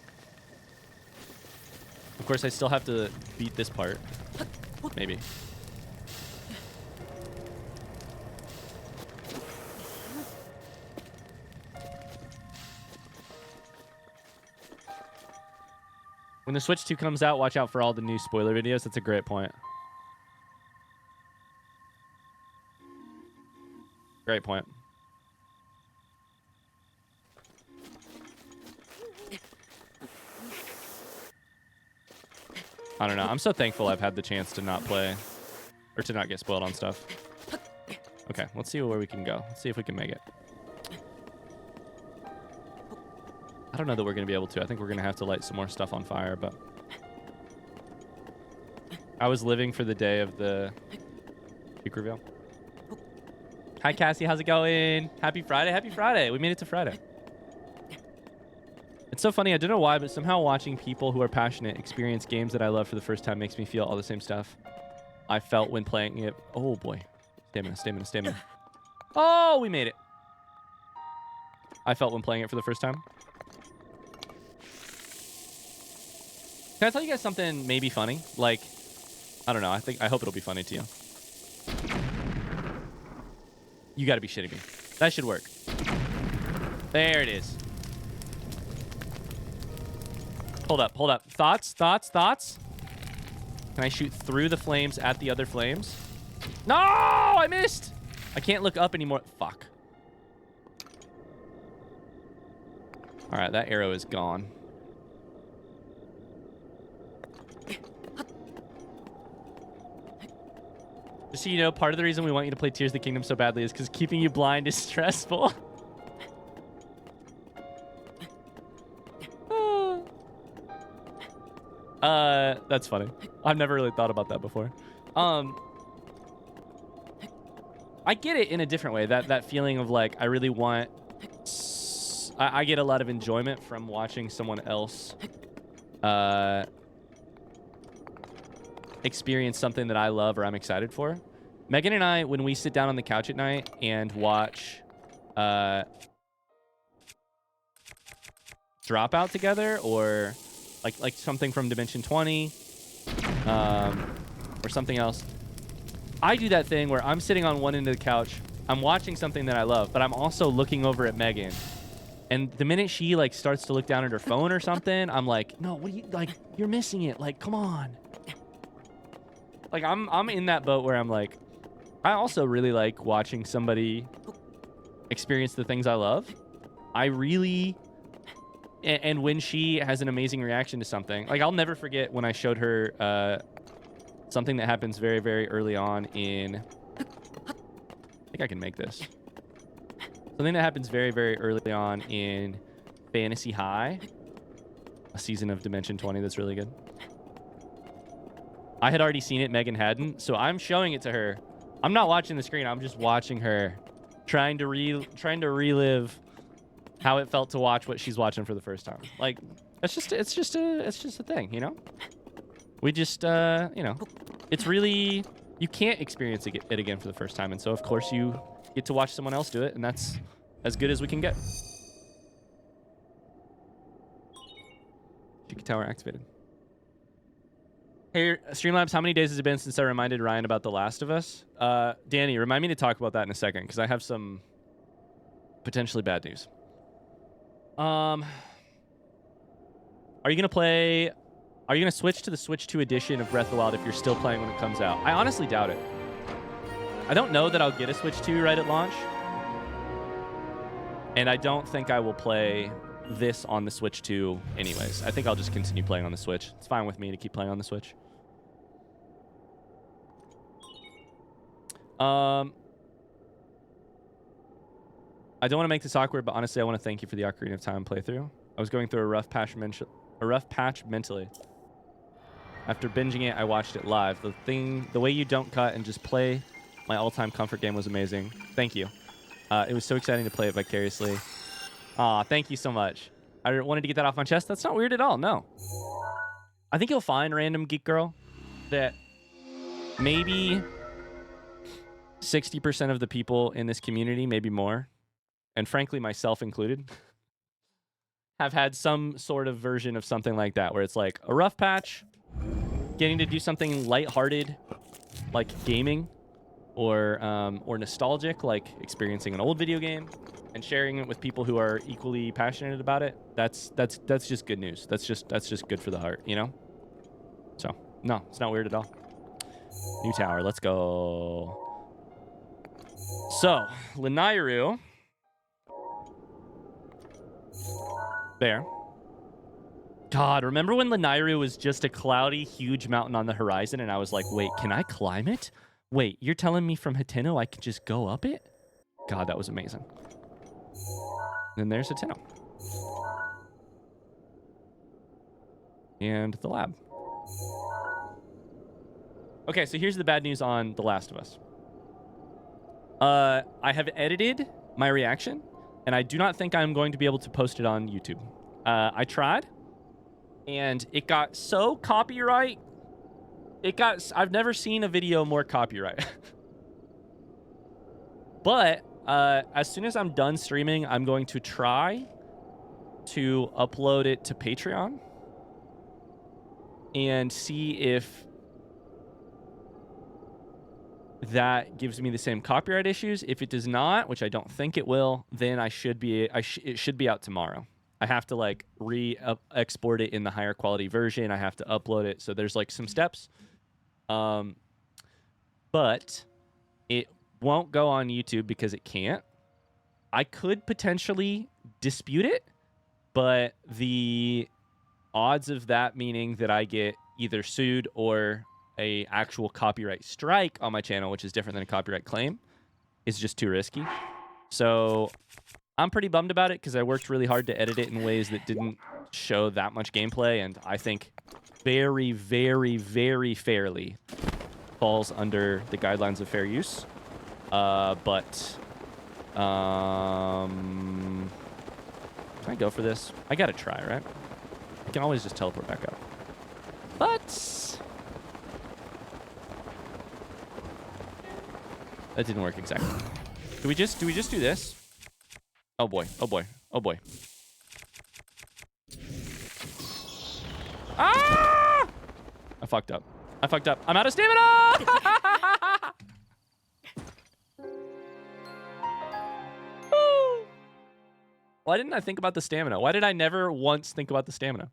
Of course, I still have to beat this part. Maybe. When the Switch 2 comes out, watch out for all the new spoiler videos. That's a great point. Great point. I don't know. I'm so thankful I've had the chance to not play or to not get spoiled on stuff. Okay, let's see where we can go. Let's see if we can make it. I don't know that we're going to be able to. I think we're going to have to light some more stuff on fire, but I was living for the day of the peak reveal. Hi, Cassie. How's it going? Happy Friday. Happy Friday. We made it to Friday. It's so funny. I don't know why, but somehow watching people who are passionate experience games that I love for the first time makes me feel all the same stuff I felt when playing it. Oh, boy. Stamina. Oh, we made it. I felt when playing it for the first time. Can I tell you guys something maybe funny? Like, I don't know. I hope it'll be funny to you. You got to be shitting me. That should work. There it is. Hold up. Thoughts? Can I shoot through the flames at the other flames? No, I missed. I can't look up anymore. Fuck. All right, that arrow is gone. Just so you know, part of the reason we want you to play Tears of the Kingdom so badly is because keeping you blind is stressful. That's funny. I've never really thought about that before. I get it in a different way. That feeling of like, I really want... I get a lot of enjoyment from watching someone else experience something that I love or I'm excited for. Megan and I, when we sit down on the couch at night and watch Dropout together, or like something from Dimension 20, or something else, I do that thing where I'm sitting on one end of the couch, I'm watching something that I love, but I'm also looking over at Megan. And the minute she like starts to look down at her phone or something, I'm like, no, what are you, like, you're missing it. Like, come on. Like, I'm in that boat where I'm like, I also really like watching somebody experience the things I love. I really, and when she has an amazing reaction to something, like I'll never forget when I showed her something that happens very, very early on in, I think I can make this. Something that happens very, very early on in Fantasy High, a season of Dimension 20 that's really good. I had already seen it, Megan hadn't, so I'm showing it to her. I'm not watching the screen, I'm just watching her, trying to relive how it felt to watch what she's watching for the first time. Like, it's just a thing, you know? We just you know, it's really, you can't experience it again for the first time, and so of course you get to watch someone else do it, and that's as good as we can get. Chica Tower activated. Hey, Streamlabs, how many days has it been since I reminded Ryan about The Last of Us? Danny, remind me to talk about that in a second, because I have some potentially bad news. Are you gonna play? Are you gonna switch to the Switch 2 edition of Breath of the Wild if you're still playing when it comes out? I honestly doubt it. I don't know that I'll get a Switch 2 right at launch, and I don't think I will play this on the Switch 2 anyways. I think I'll just continue playing on the Switch. It's fine with me to keep playing on the Switch. I don't want to make this awkward, but honestly, I want to thank you for the Ocarina of Time playthrough. I was going through a rough patch mentally. After binging it, I watched it live. The way you don't cut and just play my all-time comfort game was amazing. Thank you. It was so exciting to play it vicariously. Aw, thank you so much. I wanted to get that off my chest. That's not weird at all, no. I think you'll find, Random Geek Girl, that maybe 60% of the people in this community, maybe more, and frankly myself included, have had some sort of version of something like that, where it's like a rough patch, getting to do something lighthearted, like gaming, or nostalgic, like experiencing an old video game, and sharing it with people who are equally passionate about it. That's just good news. That's just good for the heart, you know? So, no, it's not weird at all. New tower, let's go. So, Lanayru. There. God, remember when Lanayru was just a cloudy, huge mountain on the horizon, and I was like, wait, can I climb it? Wait, you're telling me from Hateno I could just go up it? God, that was amazing. Then there's Hateno. And the lab. Okay, so here's the bad news on The Last of Us. I have edited my reaction, and I do not think I'm going to be able to post it on YouTube. I tried, and it got so copyright. I've never seen a video more copyright. But as soon as I'm done streaming, I'm going to try to upload it to Patreon and see if that gives me the same copyright issues. If it does not, which I don't think it will, then it should be out tomorrow. I have to like export it in the higher quality version. I have to upload it. So there's like some steps. But it won't go on YouTube because it can't. I could potentially dispute it, but the odds of that meaning that I get either sued or a actual copyright strike on my channel, which is different than a copyright claim, is just too risky. So I'm pretty bummed about it because I worked really hard to edit it in ways that didn't show that much gameplay, and I think very, very, very fairly falls under the guidelines of fair use. But can I go for this? I gotta try, right? I can always just teleport back up. But that didn't work exactly. Do we just do this? Oh boy, oh boy, oh boy. Ah! I fucked up. I'm out of stamina! Why didn't I think about the stamina? Why did I never once think about the stamina?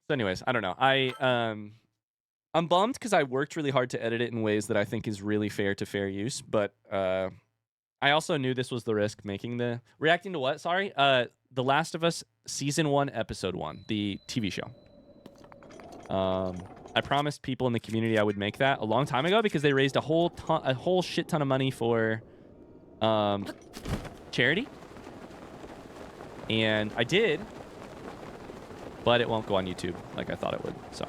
So anyways, I don't know. I'm bummed because I worked really hard to edit it in ways that I think is really fair to fair use, but I also knew this was the risk making the... Reacting to what? Sorry? The Last of Us Season 1, Episode 1, the TV show. I promised people in the community I would make that a long time ago because they raised a whole shit ton of money for charity. And I did, but it won't go on YouTube like I thought it would, so...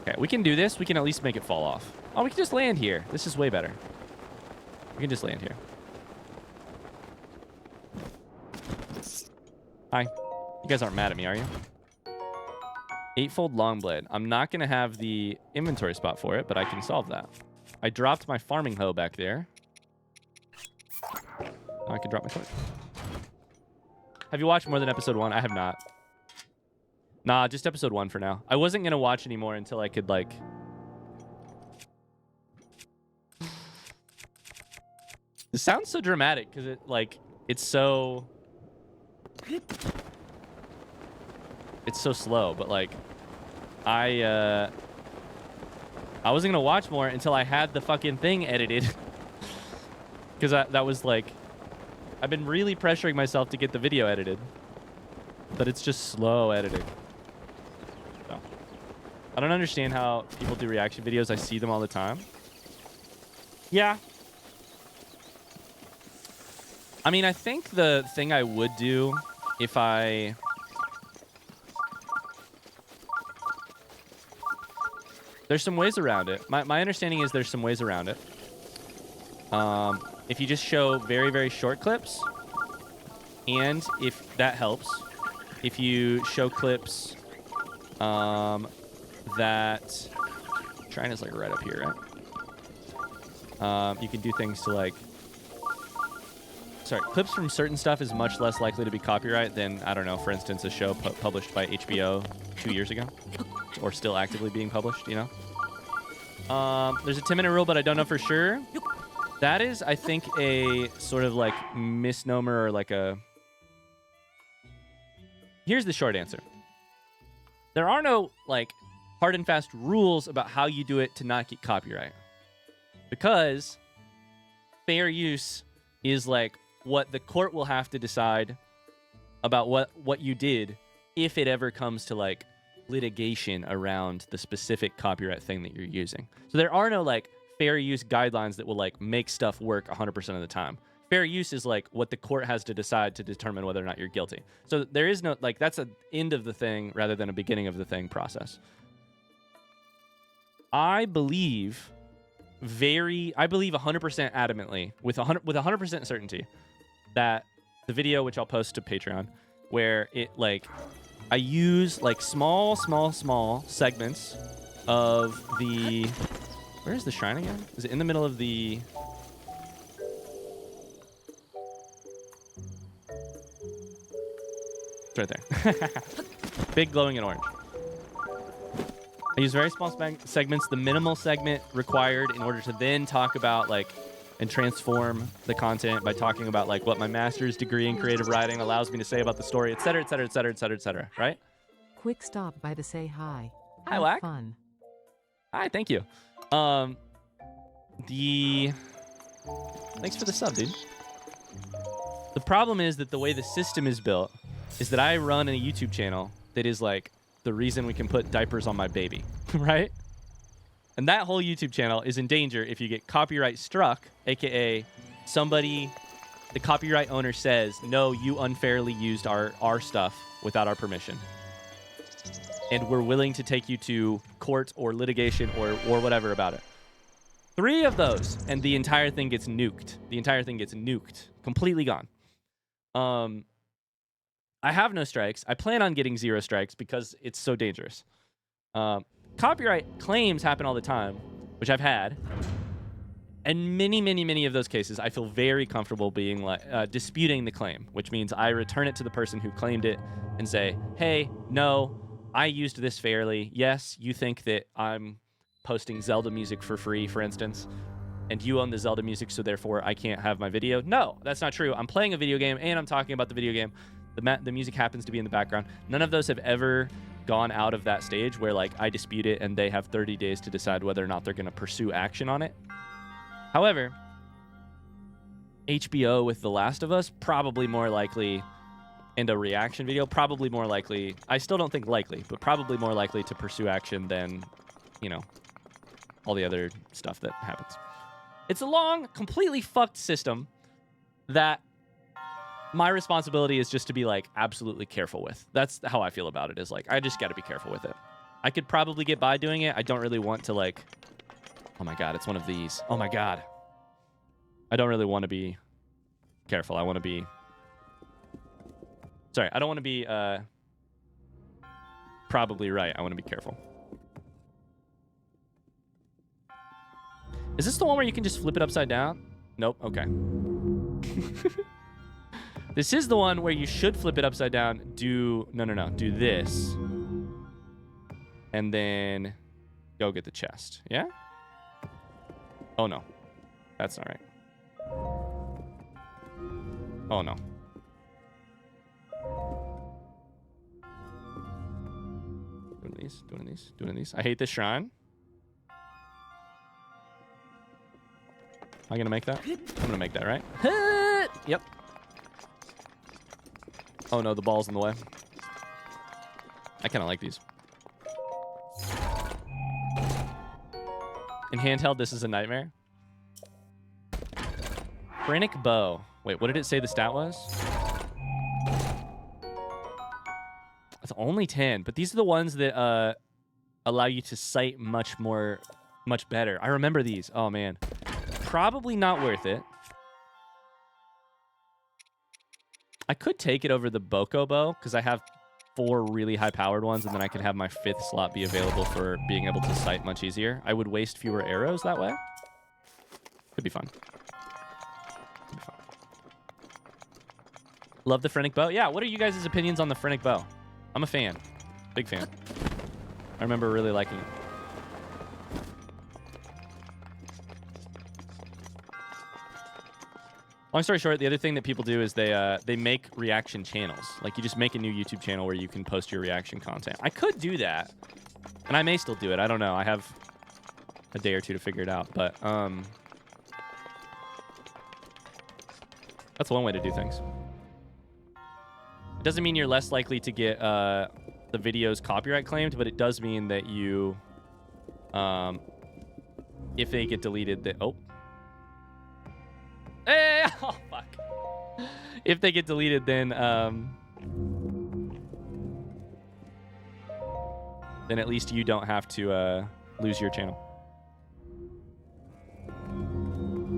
Okay, we can do this. We can at least make it fall off. Oh, we can just land here. This is way better. We can just land here. Hi. You guys aren't mad at me, are you? 8-fold long blade. I'm not going to have the inventory spot for it, but I can solve that. I dropped my farming hoe back there. Now I can drop my torch. Have you watched more than episode 1? I have not. Nah, just episode 1 for now. I wasn't gonna watch anymore until I could like. It sounds so dramatic because it's so slow, but like I wasn't gonna watch more until I had the fucking thing edited. Because that was like, I've been really pressuring myself to get the video edited, but it's just slow editing. So, I don't understand how people do reaction videos. I see them all the time. Yeah. I mean, I think the thing I would do if there's some ways around it. My understanding is there's some ways around it. If you just show very, very short clips, and if that helps, if you show clips that China's like right up here, right? You can do things to like, sorry, clips from certain stuff is much less likely to be copyright than, I don't know, for instance, a show published by HBO 2 years ago, or still actively being published, you know? There's a 10-minute rule, but I don't know for sure. That is, I think, a sort of like misnomer or like a... Here's the short answer. There are no like hard and fast rules about how you do it to not get copyright. Because fair use is like what the court will have to decide about what you did if it ever comes to like litigation around the specific copyright thing that you're using. So there are no like fair use guidelines that will like make stuff work 100% of the time. Fair use is like what the court has to decide to determine whether or not you're guilty. So there is no like, that's an end of the thing rather than a beginning of the thing process. I believe 100% adamantly with 100% certainty that the video, which I'll post to Patreon, where it like I use like small segments of the... Where is the shrine again? Is it in the middle of the... It's right there. Big, glowing, and orange. I use very small segments, the minimal segment required in order to then talk about like and transform the content by talking about like what my master's degree in creative writing allows me to say about the story, et cetera, et cetera, et cetera, et cetera, et cetera, right? Quick stop by to say hi. Hi, Have Wack. fun. Hi, thank you. Thanks for the sub, dude. The problem is that the way the system is built is that I run a YouTube channel that is like the reason we can put diapers on my baby, right? And that whole YouTube channel is in danger if you get copyright struck, aka somebody, the copyright owner says, no, you unfairly used our stuff without our permission. And we're willing to take you to court or litigation or whatever about it. 3 of those, and the entire thing gets nuked. The entire thing gets nuked. Completely gone. I have no strikes. I plan on getting 0 strikes because it's so dangerous. Copyright claims happen all the time, which I've had. And many of those cases, I feel very comfortable being like disputing the claim, which means I return it to the person who claimed it and say, hey, no, I used this fairly. Yes, you think that I'm posting Zelda music for free, for instance, and you own the Zelda music, so therefore I can't have my video. No, that's not true. I'm playing a video game and I'm talking about the video game. The music happens to be in the background. None of those have ever gone out of that stage where like I dispute it and they have 30 days to decide whether or not they're going to pursue action on it. However, HBO with The Last of Us, probably more likely, and a reaction video, probably more likely, I still don't think likely, but probably more likely to pursue action than, you know, all the other stuff that happens. It's a long, completely fucked system that my responsibility is just to be like absolutely careful with. That's how I feel about it, is like, I just got to be careful with it. I could probably get by doing it. I don't really want to like, oh my God, it's one of these. Oh my God. I don't really want to be careful. I want to be, sorry, I don't want to be probably right. I want to be careful. Is this the one where you can just flip it upside down? Nope. Okay. This is the one where you should flip it upside down. Do this. And then go get the chest. Yeah? Oh, no. That's not right. Oh, no. Doing these. I hate this shrine. Am I gonna make that? I'm gonna make that, right? Yep. Oh no, the ball's in the way. I kind of like these. In handheld, this is a nightmare. Frantic bow. Wait, what did it say the stat was? It's only 10, but these are the ones that allow you to sight much better. I remember these. Oh man. Probably not worth it. I could take it over the Boko bow because I have 4 really high-powered ones, and then I could have my 5th slot be available for being able to sight much easier. I would waste fewer arrows that way. Could be fun. Love the Phrenic bow. Yeah, what are you guys' opinions on the Phrenic bow? I'm a fan. Big fan. I remember really liking it. Long story short, the other thing that people do is they make reaction channels. Like, you just make a new YouTube channel where you can post your reaction content. I could do that, and I may still do it. I don't know. I have a day or two to figure it out, but that's one way to do things. It doesn't mean you're less likely to get the videos copyright claimed, but it does mean that you, if they get deleted, that hey, oh fuck. If they get deleted, then at least you don't have to lose your channel.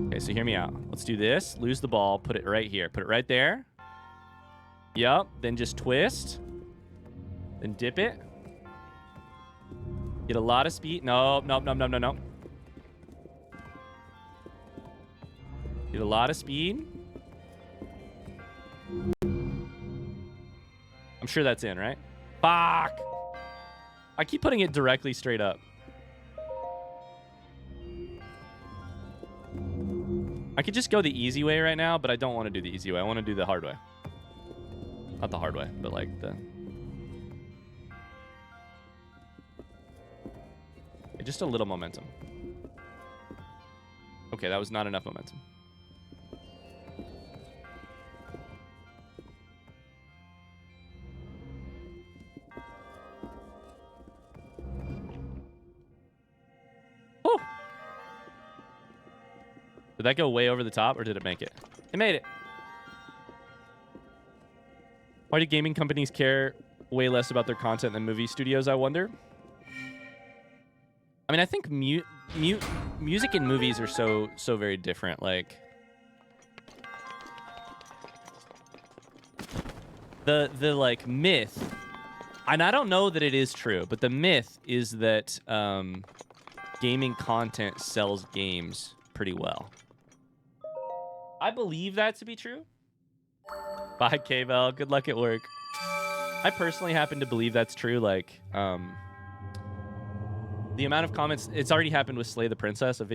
Okay, so hear me out. Let's do this. Lose the ball. Put it right here. Put it right there. Yup. Then just twist. Then dip it. Get a lot of speed. No. Get a lot of speed. I'm sure that's in, right? Fuck! I keep putting it directly straight up. I could just go the easy way right now, but I don't want to do the easy way. I want to do the hard way. Not the hard way, but like the... Just a little momentum. Okay, that was not enough momentum. Oh! Did that go way over the top, or did it make it? It made it. Why do gaming companies care way less about their content than movie studios, I wonder? I mean, I think music and movies are so very different. Like, the like myth, and I don't know that it is true, but the myth is that gaming content sells games pretty well. I believe that to be true. Bye, K-Bell. Good luck at work. I personally happen to believe that's true. Like, the amount of comments, it's already happened with Slay the Princess, a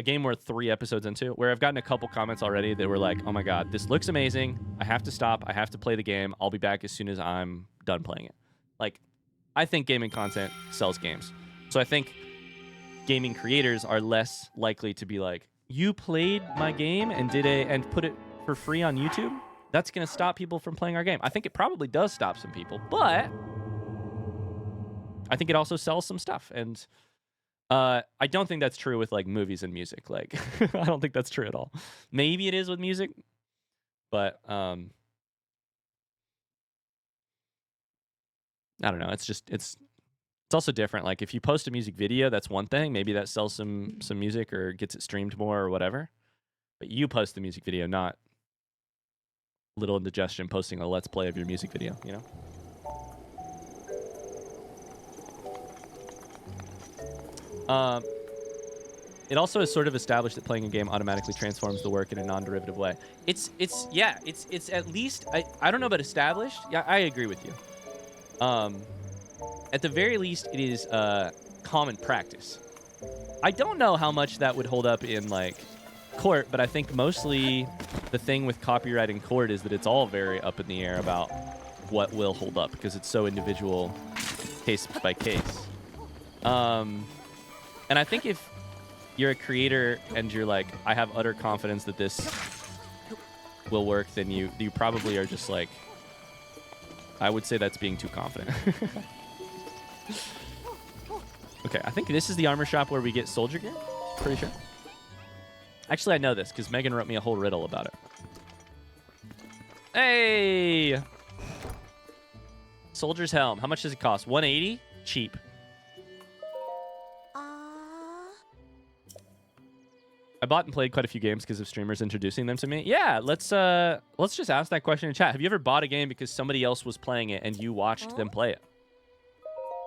game we're 3 episodes into, where I've gotten a couple comments already that were like, oh my god, this looks amazing. I have to stop. I have to play the game. I'll be back as soon as I'm done playing it. Like, I think gaming content sells games. So I think gaming creators are less likely to be like, you played my game and put it for free on YouTube? That's going to stop people from playing our game. I think it probably does stop some people, but I think it also sells some stuff. And I don't think that's true with like movies and music. Like, I don't think that's true at all. Maybe it is with music, but I don't know. It's also different. Like, if you post a music video, that's one thing. Maybe that sells some music or gets it streamed more or whatever. But you post the music video, not Little Indigestion posting a let's play of your music video, you know? it also is sort of established that playing a game automatically transforms the work in a non-derivative way. It's at least, I don't know about established. Yeah, I agree with you. At the very least, it is common practice. I don't know how much that would hold up in like court, but I think mostly the thing with copyright in court is that it's all very up in the air about what will hold up because it's so individual, case by case. And I think if you're a creator and you're like, I have utter confidence that this will work, then you probably are just like, I would say that's being too confident. Okay, I think this is the armor shop where we get soldier gear. Pretty sure. Actually, I know this because Megan wrote me a whole riddle about it. Hey! Soldier's helm. How much does it cost? 180? Cheap. I bought and played quite a few games because of streamers introducing them to me. Yeah, let's just ask that question in chat. Have you ever bought a game because somebody else was playing it and you watched them play it?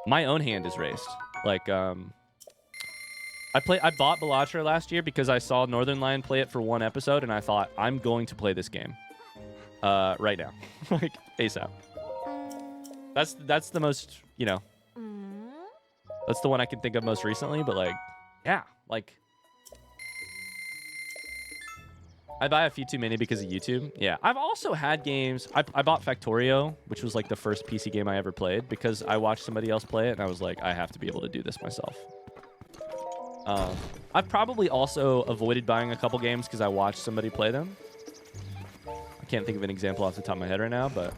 My own hand is raised. Like, I bought Bellatra last year because I saw Northern Lion play it for one episode, and I thought, I'm going to play this game right now. Like, ASAP. That's the most, you know, that's the one I can think of most recently, but like, yeah, like, I buy a few too many because of YouTube. Yeah, I've also had games. I bought Factorio, which was like the first PC game I ever played because I watched somebody else play it, and I was like, I have to be able to do this myself. I've probably also avoided buying a couple games because I watched somebody play them. I can't think of an example off the top of my head right now, but